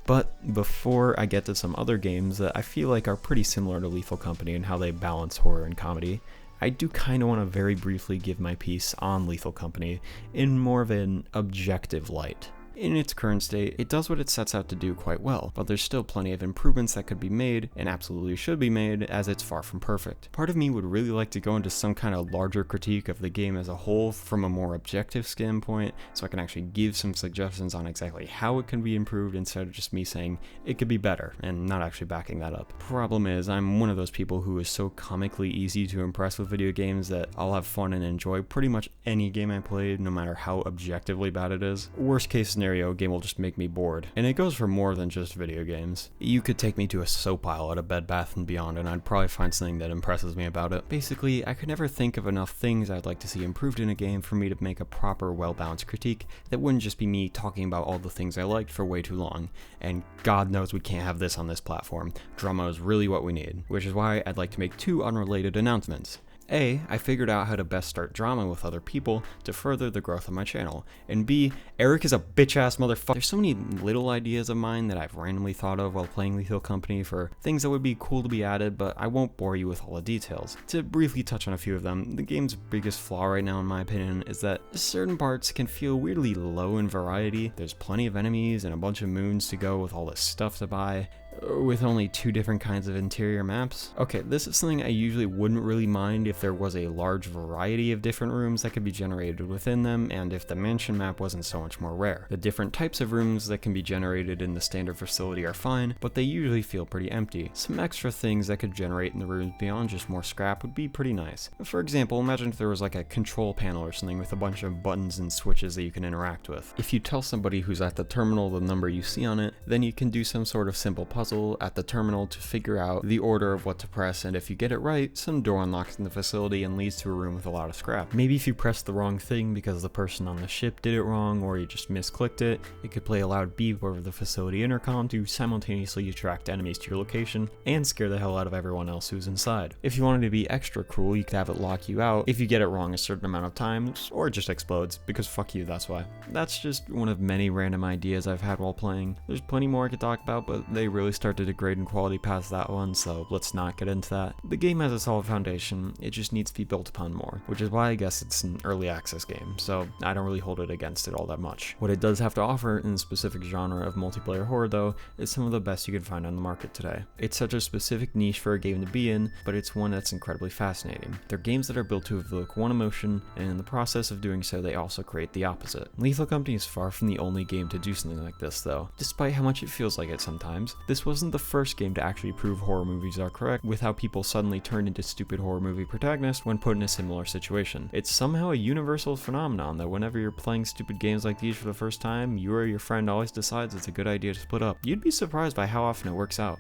But before I get to some other games that I feel like are pretty similar to Lethal Company and how they balance horror and comedy, I do kind of want to very briefly give my piece on Lethal Company in more of an objective light. In its current state, it does what it sets out to do quite well, but there's still plenty of improvements that could be made, and absolutely should be made, as it's far from perfect. Part of me would really like to go into some kind of larger critique of the game as a whole from a more objective standpoint, so I can actually give some suggestions on exactly how it can be improved instead of just me saying it could be better and not actually backing that up. Problem is, I'm one of those people who is so comically easy to impress with video games that I'll have fun and enjoy pretty much any game I play, no matter how objectively bad it is. Worst case scenario, a game will just make me bored. And it goes for more than just video games. You could take me to a soap aisle at a Bed Bath & Beyond and I'd probably find something that impresses me about it. Basically, I could never think of enough things I'd like to see improved in a game for me to make a proper, well-balanced critique that wouldn't just be me talking about all the things I liked for way too long. And God knows we can't have this on this platform. Drama is really what we need, which is why I'd like to make two unrelated announcements. A, I figured out how to best start drama with other people to further the growth of my channel. And B, Eric is a bitch-ass motherfucker. There's so many little ideas of mine that I've randomly thought of while playing Lethal Company for things that would be cool to be added, but I won't bore you with all the details. To briefly touch on a few of them, the game's biggest flaw right now in my opinion is that certain parts can feel weirdly low in variety. There's plenty of enemies and a bunch of moons to go with all this stuff to buy, with only 2 different kinds of interior maps. Okay, this is something I usually wouldn't really mind if there was a large variety of different rooms that could be generated within them, and if the mansion map wasn't so much more rare. The different types of rooms that can be generated in the standard facility are fine, but they usually feel pretty empty. Some extra things that could generate in the rooms beyond just more scrap would be pretty nice. For example, imagine if there was like a control panel or something with a bunch of buttons and switches that you can interact with. If you tell somebody who's at the terminal the number you see on it, then you can do some sort of simple puzzle at the terminal to figure out the order of what to press, and if you get it right, some door unlocks in the facility and leads to a room with a lot of scrap. Maybe if you pressed the wrong thing because the person on the ship did it wrong, or you just misclicked it, it could play a loud beep over the facility intercom to simultaneously attract enemies to your location and scare the hell out of everyone else who's inside. If you wanted to be extra cruel, you could have it lock you out if you get it wrong a certain amount of times, or it just explodes, because fuck you, that's why. That's just one of many random ideas I've had while playing. There's plenty more I could talk about, but they really start to degrade in quality past that one, so let's not get into that. The game has a solid foundation, it just needs to be built upon more, which is why I guess it's an early access game, so I don't really hold it against it all that much. What it does have to offer in the specific genre of multiplayer horror though, is some of the best you can find on the market today. It's such a specific niche for a game to be in, but it's one that's incredibly fascinating. They're games that are built to evoke one emotion, and in the process of doing so they also create the opposite. Lethal Company is far from the only game to do something like this though. Despite how much it feels like it sometimes, this wasn't the first game to actually prove horror movies are correct with how people suddenly turned into stupid horror movie protagonists when put in a similar situation. It's somehow a universal phenomenon that whenever you're playing stupid games like these for the first time, you or your friend always decides it's a good idea to split up. You'd be surprised by how often it works out.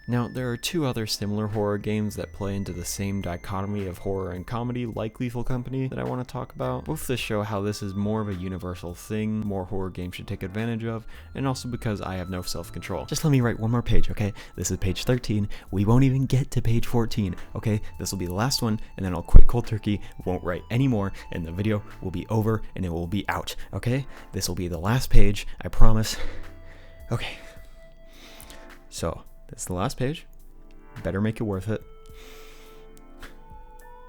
Now, there are 2 other similar horror games that play into the same dichotomy of horror and comedy like Lethal Company that I want to talk about. Both to show how this is more of a universal thing more horror games should take advantage of, and also because I have no self-control. Just let me write one more page, okay? This is page 13. We won't even get to page 14, okay? This will be the last one, and then I'll quit cold turkey, won't write anymore, and the video will be over, and it will be out, okay? This will be the last page, I promise. Okay. So, this is the last page. Better make it worth it.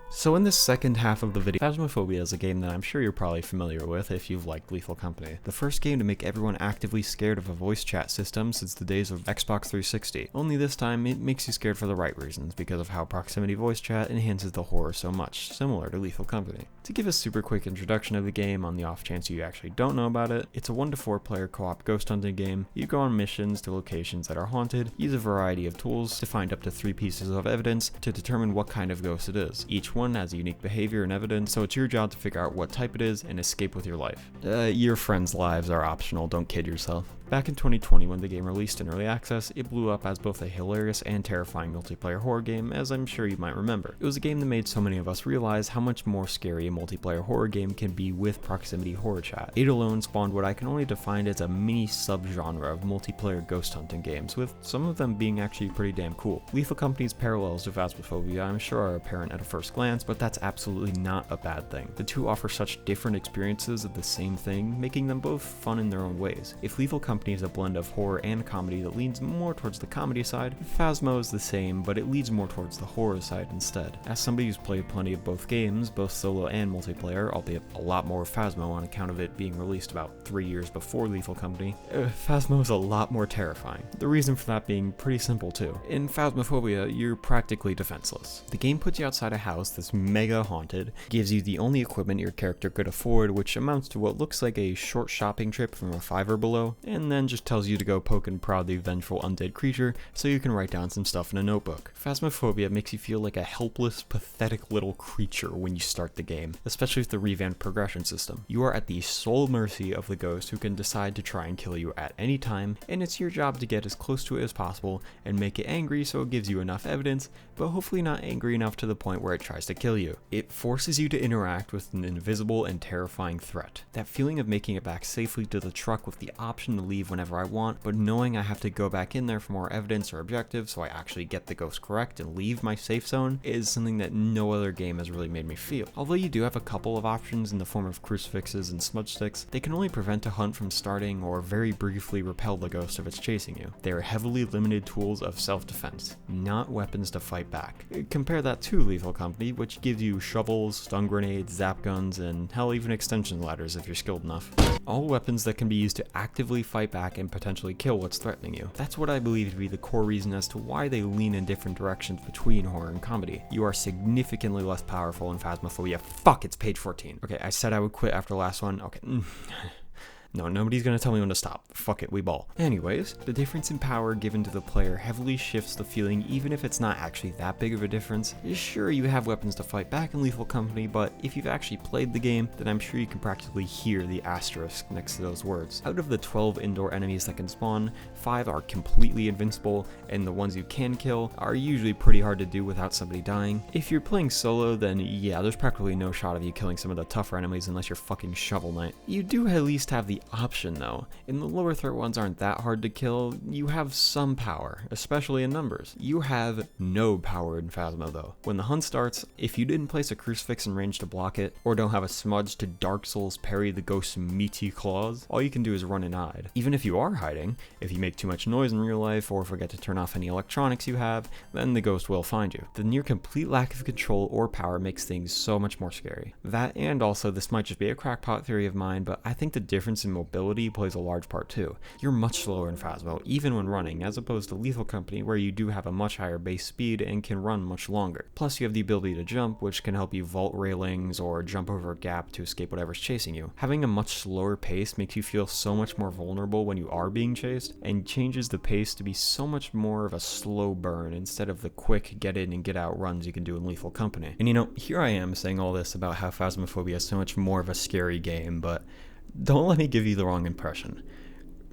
So in this second half of the video, Phasmophobia is a game that I'm sure you're probably familiar with if you've liked Lethal Company. The first game to make everyone actively scared of a voice chat system since the days of Xbox 360. Only this time, it makes you scared for the right reasons because of how proximity voice chat enhances the horror so much, similar to Lethal Company. To give a super quick introduction of the game on the off chance you actually don't know about it, it's a 1 to 4 player co-op ghost hunting game. You go on missions to locations that are haunted, use a variety of tools to find up to 3 pieces of evidence to determine what kind of ghost it is. Each one has a unique behavior and evidence, so it's your job to figure out what type it is and escape with your life. Your friends' lives are optional, don't kid yourself. Back in 2020, when the game released in early access, it blew up as both a hilarious and terrifying multiplayer horror game, as I'm sure you might remember. It was a game that made so many of us realize how much more scary a multiplayer horror game can be with proximity horror chat. It alone spawned what I can only define as a mini subgenre of multiplayer ghost hunting games, with some of them being actually pretty damn cool. Lethal Company's parallels to Phasmophobia I'm sure are apparent at a first glance, glance, but that's absolutely not a bad thing. The two offer such different experiences of the same thing, making them both fun in their own ways. If Lethal Company is a blend of horror and comedy that leans more towards the comedy side, Phasmo is the same, but it leads more towards the horror side instead. As somebody who's played plenty of both games, both solo and multiplayer, albeit a lot more Phasmo on account of it being released about 3 years before Lethal Company, Phasmo is a lot more terrifying. The reason for that being pretty simple too. In Phasmophobia, you're practically defenseless. The game puts you outside a house that's mega haunted, gives you the only equipment your character could afford, which amounts to what looks like a short shopping trip from a $5 or below, and then just tells you to go poke and prod the vengeful undead creature so you can write down some stuff in a notebook. Phasmophobia makes you feel like a helpless, pathetic little creature when you start the game, especially with the revamped progression system. You are at the sole mercy of the ghost who can decide to try and kill you at any time, and it's your job to get as close to it as possible and make it angry so it gives you enough evidence, but hopefully not angry enough to the point where it tries to kill you. It forces you to interact with an invisible and terrifying threat. That feeling of making it back safely to the truck with the option to leave whenever I want, but knowing I have to go back in there for more evidence or objectives so I actually get the ghost correct and leave my safe zone, is something that no other game has really made me feel. Although you do have a couple of options in the form of crucifixes and smudge sticks, they can only prevent a hunt from starting or very briefly repel the ghost if it's chasing you. They are heavily limited tools of self-defense, not weapons to fight back. Compare that to Lethal Company, which gives you shovels, stun grenades, zap guns, and hell, even extension ladders if you're skilled enough. All weapons that can be used to actively fight back and potentially kill what's threatening you. That's what I believe to be the core reason as to why they lean in different directions between horror and comedy. You are significantly less powerful in Phasmophobia. Fuck, it's page 14. Okay, I said I would quit after the last one. Okay. No, nobody's gonna tell me when to stop. Fuck it, we ball. Anyways, the difference in power given to the player heavily shifts the feeling even if it's not actually that big of a difference. Sure, you have weapons to fight back in Lethal Company, but if you've actually played the game, then I'm sure you can practically hear the asterisk next to those words. Out of the 12 indoor enemies that can spawn, 5 are completely invincible, and the ones you can kill are usually pretty hard to do without somebody dying. If you're playing solo, then yeah, there's practically no shot of you killing some of the tougher enemies unless you're fucking Shovel Knight. You do at least have the option though. And the lower threat ones aren't that hard to kill. You have some power, especially in numbers. You have no power in Phasmo though. When the hunt starts, if you didn't place a crucifix in range to block it, or don't have a smudge to Dark Souls parry the ghost's meaty claws, all you can do is run and hide. Even if you are hiding, if you make too much noise in real life or forget to turn off any electronics you have, then the ghost will find you. The near complete lack of control or power makes things so much more scary. That, and also this might just be a crackpot theory of mine, but I think the difference in mobility plays a large part too. You're much slower in Phasmo, even when running, as opposed to Lethal Company where you do have a much higher base speed and can run much longer. Plus you have the ability to jump, which can help you vault railings or jump over a gap to escape whatever's chasing you. Having a much slower pace makes you feel so much more vulnerable when you are being chased, and changes the pace to be so much more of a slow burn instead of the quick get in and get out runs you can do in Lethal Company. And you know, here I am saying all this about how Phasmophobia is so much more of a scary game, but don't let me give you the wrong impression.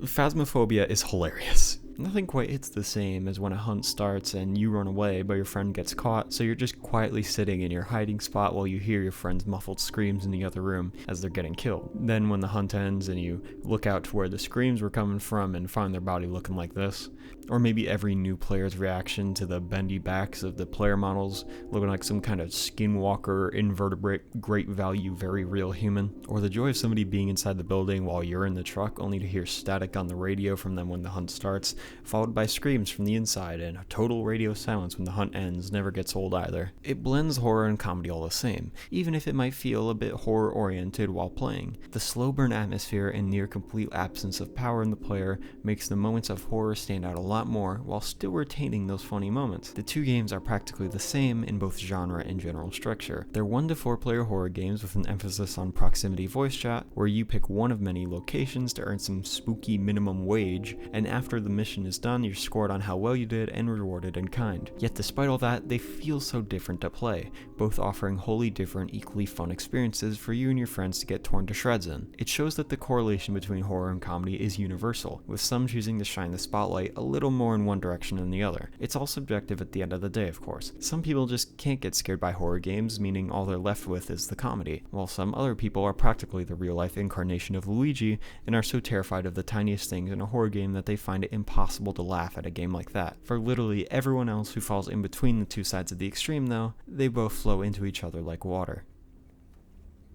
Phasmophobia is hilarious. Nothing quite hits the same as when a hunt starts and you run away but your friend gets caught, so you're just quietly sitting in your hiding spot while you hear your friend's muffled screams in the other room as they're getting killed. Then when the hunt ends and you look out to where the screams were coming from and find their body looking like this, or maybe every new player's reaction to the bendy backs of the player models looking like some kind of skinwalker, invertebrate, great value, very real human, or the joy of somebody being inside the building while you're in the truck only to hear static on the radio from them when the hunt starts, followed by screams from the inside, and a total radio silence when the hunt ends never gets old either. It blends horror and comedy all the same, even if it might feel a bit horror-oriented while playing. The slow burn atmosphere and near complete absence of power in the player makes the moments of horror stand out a lot more while still retaining those funny moments. The two games are practically the same in both genre and general structure. They're 1 to 4 player horror games with an emphasis on proximity voice chat, where you pick one of many locations to earn some spooky minimum wage, and after the mission is done, you're scored on how well you did and rewarded in kind. Yet despite all that, they feel so different to play, both offering wholly different, equally fun experiences for you and your friends to get torn to shreds in. It shows that the correlation between horror and comedy is universal, with some choosing to shine the spotlight a little more in one direction than the other. It's all subjective at the end of the day, of course. Some people just can't get scared by horror games, meaning all they're left with is the comedy, while some other people are practically the real-life incarnation of Luigi and are so terrified of the tiniest things in a horror game that they find it impossible impossible to laugh at a game like that. For literally everyone else who falls in between the two sides of the extreme though, they both flow into each other like water.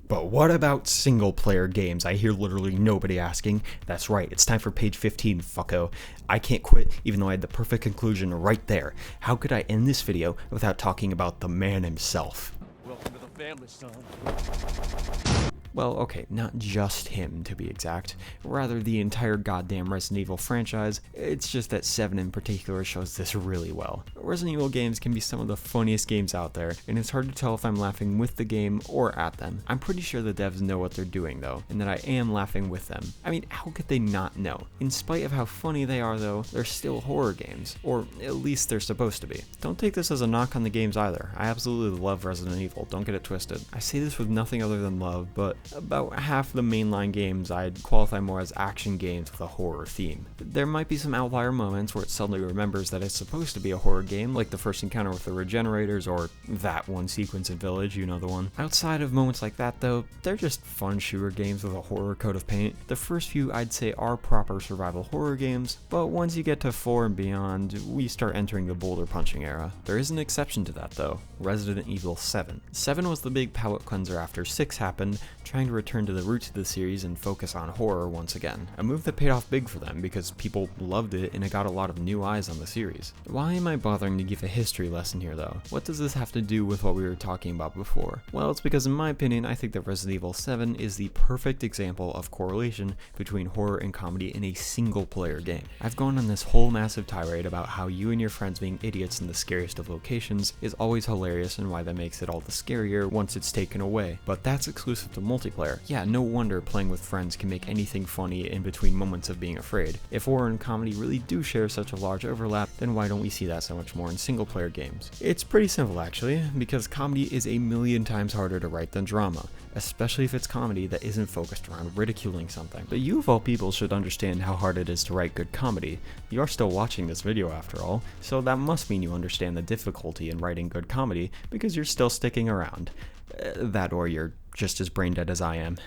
But what about single-player games? I hear literally nobody asking. That's right, it's time for page 15, fucko. I can't quit, even though I had the perfect conclusion right there. How could I end this video without talking about the man himself? Welcome to the family, son. Well, okay, not just him, to be exact. Rather, the entire goddamn Resident Evil franchise. It's just that 7 in particular shows this really well. Resident Evil games can be some of the funniest games out there, and it's hard to tell if I'm laughing with the game or at them. I'm pretty sure the devs know what they're doing, though, and that I am laughing with them. I mean, how could they not know? In spite of how funny they are, though, they're still horror games. Or at least they're supposed to be. Don't take this as a knock on the games either. I absolutely love Resident Evil, don't get it twisted. I say this with nothing other than love, but about half the mainline games I'd qualify more as action games with a horror theme. There might be some outlier moments where it suddenly remembers that it's supposed to be a horror game, like the first encounter with the Regenerators or that one sequence in Village, you know the one. Outside of moments like that though, they're just fun shooter games with a horror coat of paint. The first few I'd say are proper survival horror games, but once you get to 4 and beyond, we start entering the boulder punching era. There is an exception to that though, Resident Evil 7. 7 was the big palate cleanser after 6 happened, trying to return to the roots of the series and focus on horror once again. A move that paid off big for them because people loved it and it got a lot of new eyes on the series. Why am I bothering to give a history lesson here though? What does this have to do with what we were talking about before? Well, it's because in my opinion, I think that Resident Evil 7 is the perfect example of correlation between horror and comedy in a single player game. I've gone on this whole massive tirade about how you and your friends being idiots in the scariest of locations is always hilarious and why that makes it all the scarier once it's taken away. But that's exclusive to multiplayer. Yeah, no wonder playing with friends can make anything funny in between moments of being afraid. If horror and comedy really do share such a large overlap, then why don't we see that so much more in single player games? It's pretty simple actually, because comedy is a million times harder to write than drama, especially if it's comedy that isn't focused around ridiculing something. But you of all people should understand how hard it is to write good comedy. You are still watching this video after all, so that must mean you understand the difficulty in writing good comedy because you're still sticking around. That or you're just as brain dead as I am.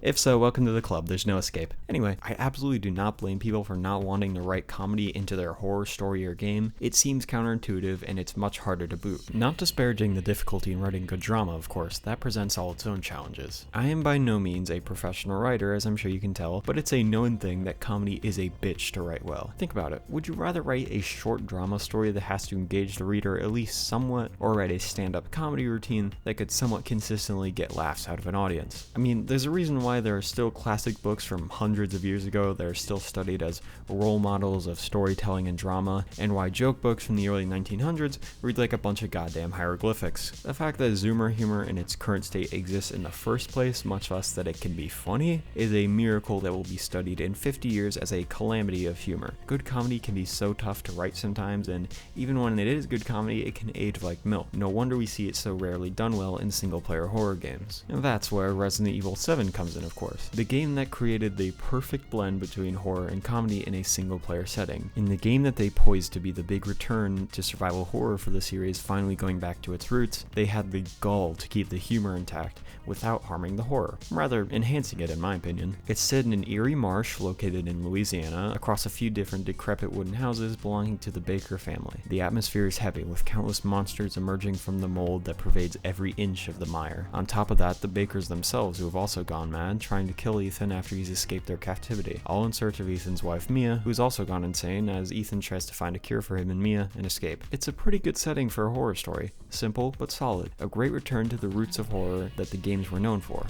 If so, welcome to the club, there's no escape. Anyway, I absolutely do not blame people for not wanting to write comedy into their horror story or game. It seems counterintuitive and it's much harder to boot. Not disparaging the difficulty in writing good drama, of course, that presents all its own challenges. I am by no means a professional writer, as I'm sure you can tell, but it's a known thing that comedy is a bitch to write well. Think about it, would you rather write a short drama story that has to engage the reader at least somewhat, or write a stand-up comedy routine that could somewhat consistently get laughs out of an audience? I mean, there's a reason why there are still classic books from hundreds of years ago that are still studied as role models of storytelling and drama, and why joke books from the early 1900s read like a bunch of goddamn hieroglyphics. The fact that Zoomer humor in its current state exists in the first place, much less that it can be funny, is a miracle that will be studied in 50 years as a calamity of humor. Good comedy can be so tough to write sometimes, and even when it is good comedy, it can age like milk. No wonder we see it so rarely done well in single-player horror games. And that's where Resident Evil 7 comes in, of course. The game that created the perfect blend between horror and comedy in a single-player setting. In the game that they poised to be the big return to survival horror for the series finally going back to its roots, they had the gall to keep the humor intact without harming the horror, rather enhancing it in my opinion. It's set in an eerie marsh located in Louisiana, across a few different decrepit wooden houses belonging to the Baker family. The atmosphere is heavy, with countless monsters emerging from the mold that pervades every inch of the mire. On top of that, the Bakers themselves, who have also gone mad, trying to kill Ethan after he's escaped their captivity, all in search of Ethan's wife Mia, who's also gone insane as Ethan tries to find a cure for him and Mia and escape. It's a pretty good setting for a horror story. Simple but solid. A great return to the roots of horror that the games were known for.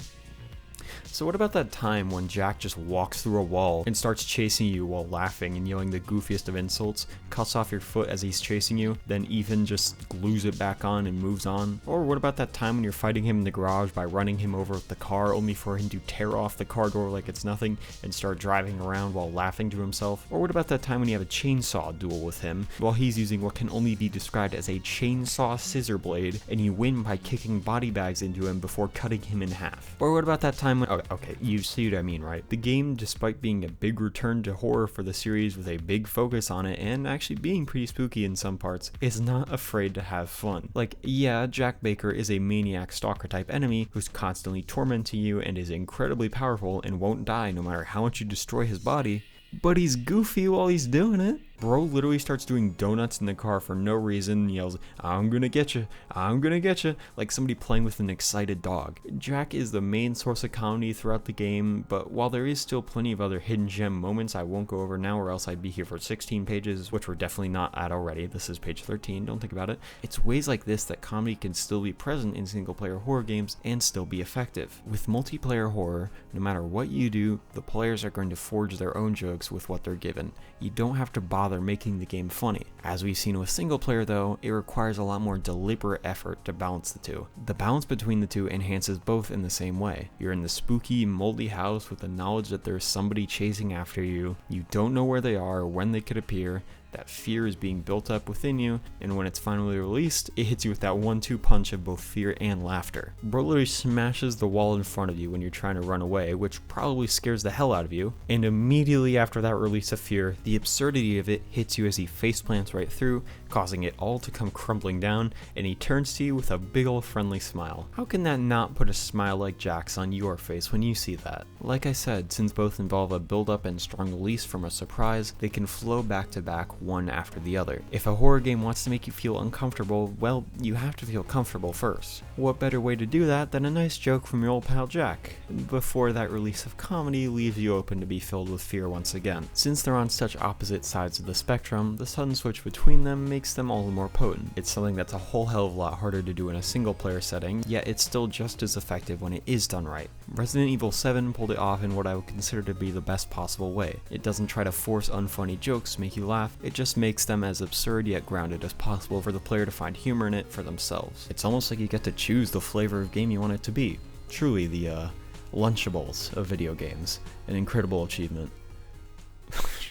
So what about that time when Jack just walks through a wall and starts chasing you while laughing and yelling the goofiest of insults, cuts off your foot as he's chasing you, then Ethan just glues it back on and moves on? Or what about that time when you're fighting him in the garage by running him over with the car only for him to tear off the car door like it's nothing and start driving around while laughing to himself? Or what about that time when you have a chainsaw duel with him while he's using what can only be described as a chainsaw scissor blade and you win by kicking body bags into him before cutting him in half? Or what about that time when, okay, you see what I mean, right? The game, despite being a big return to horror for the series with a big focus on it and actually being pretty spooky in some parts, is not afraid to have fun. Like, yeah, Jack Baker is a maniac stalker type enemy who's constantly tormenting you and is incredibly powerful and won't die no matter how much you destroy his body, but he's goofy while he's doing it. Bro literally starts doing donuts in the car for no reason, yells, "I'm gonna get you, I'm gonna get you," like somebody playing with an excited dog. Jack is the main source of comedy throughout the game, but while there is still plenty of other hidden gem moments I won't go over now or else I'd be here for 16 pages, which we're definitely not at already. This is page 13, don't think about it. It's ways like this that comedy can still be present in single player horror games and still be effective. With multiplayer horror, no matter what you do, the players are going to forge their own jokes with what they're given. You don't have to bother making the game funny. As we've seen with single player though, it requires a lot more deliberate effort to balance the two. The balance between the two enhances both in the same way. You're in the spooky, moldy house with the knowledge that there's somebody chasing after you. You don't know where they are or when they could appear. That fear is being built up within you, and when it's finally released, it hits you with that 1-2 punch of both fear and laughter. Bro literally smashes the wall in front of you when you're trying to run away, which probably scares the hell out of you, and immediately after that release of fear, the absurdity of it hits you as he faceplants right through, causing it all to come crumbling down, and he turns to you with a big ol' friendly smile. How can that not put a smile like Jack's on your face when you see that? Like I said, since both involve a build-up and strong release from a surprise, they can flow back to back, one after the other. If a horror game wants to make you feel uncomfortable, well, you have to feel comfortable first. What better way to do that than a nice joke from your old pal Jack, before that release of comedy leaves you open to be filled with fear once again. Since they're on such opposite sides of the spectrum, the sudden switch between them makes them all the more potent. It's something that's a whole hell of a lot harder to do in a single player setting, yet it's still just as effective when it is done right. Resident Evil 7 pulled it off in what I would consider to be the best possible way. It doesn't try to force unfunny jokes to make you laugh, it just makes them as absurd yet grounded as possible for the player to find humor in it for themselves. It's almost like you get to choose the flavor of game you want it to be. Truly the Lunchables of video games. An incredible achievement.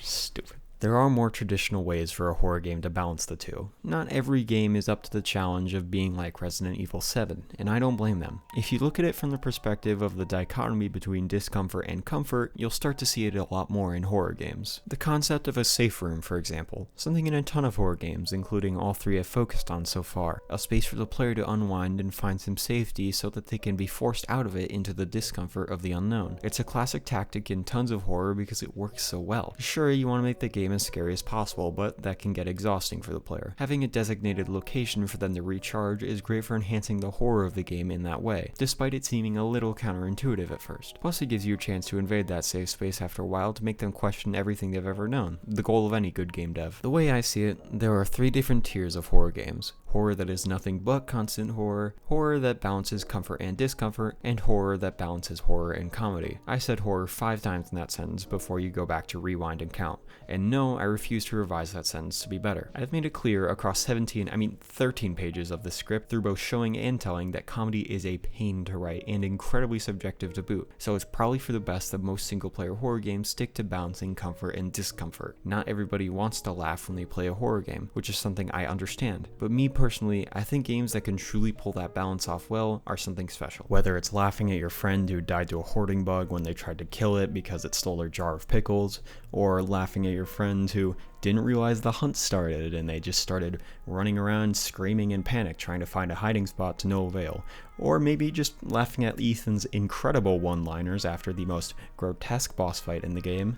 Stupid. There are more traditional ways for a horror game to balance the two. Not every game is up to the challenge of being like Resident Evil 7, and I don't blame them. If you look at it from the perspective of the dichotomy between discomfort and comfort, you'll start to see it a lot more in horror games. The concept of a safe room, for example, something in a ton of horror games, including all three I've focused on so far. A space for the player to unwind and find some safety so that they can be forced out of it into the discomfort of the unknown. It's a classic tactic in tons of horror because it works so well. Sure, you want to make the game as scary as possible, but that can get exhausting for the player. Having a designated location for them to recharge is great for enhancing the horror of the game in that way, despite it seeming a little counterintuitive at first. Plus, it gives you a chance to invade that safe space after a while to make them question everything they've ever known, the goal of any good game dev. The way I see it, there are 3 different tiers of horror games. Horror that is nothing but constant horror, horror that balances comfort and discomfort, and horror that balances horror and comedy. I said horror 5 times in that sentence before you go back to rewind and count. And no, I refuse to revise that sentence to be better. I've made it clear across 13 pages of the script through both showing and telling that comedy is a pain to write and incredibly subjective to boot. So it's probably for the best that most single player horror games stick to balancing comfort and discomfort. Not everybody wants to laugh when they play a horror game, which is something I understand. But me personally, I think games that can truly pull that balance off well are something special. Whether it's laughing at your friend who died to a hoarding bug when they tried to kill it because it stole their jar of pickles, or laughing at your friend who didn't realize the hunt started and they just started running around screaming in panic trying to find a hiding spot to no avail, or maybe just laughing at Ethan's incredible one-liners after the most grotesque boss fight in the game.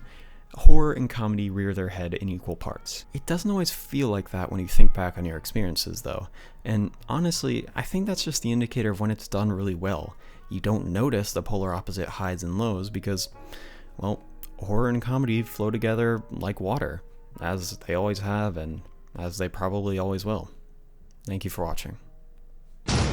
Horror and comedy rear their head in equal parts. It doesn't always feel like that when you think back on your experiences though, and honestly, I think that's just the indicator of when it's done really well. You don't notice the polar opposite highs and lows because, well, horror and comedy flow together like water, as they always have and as they probably always will. Thank you for watching.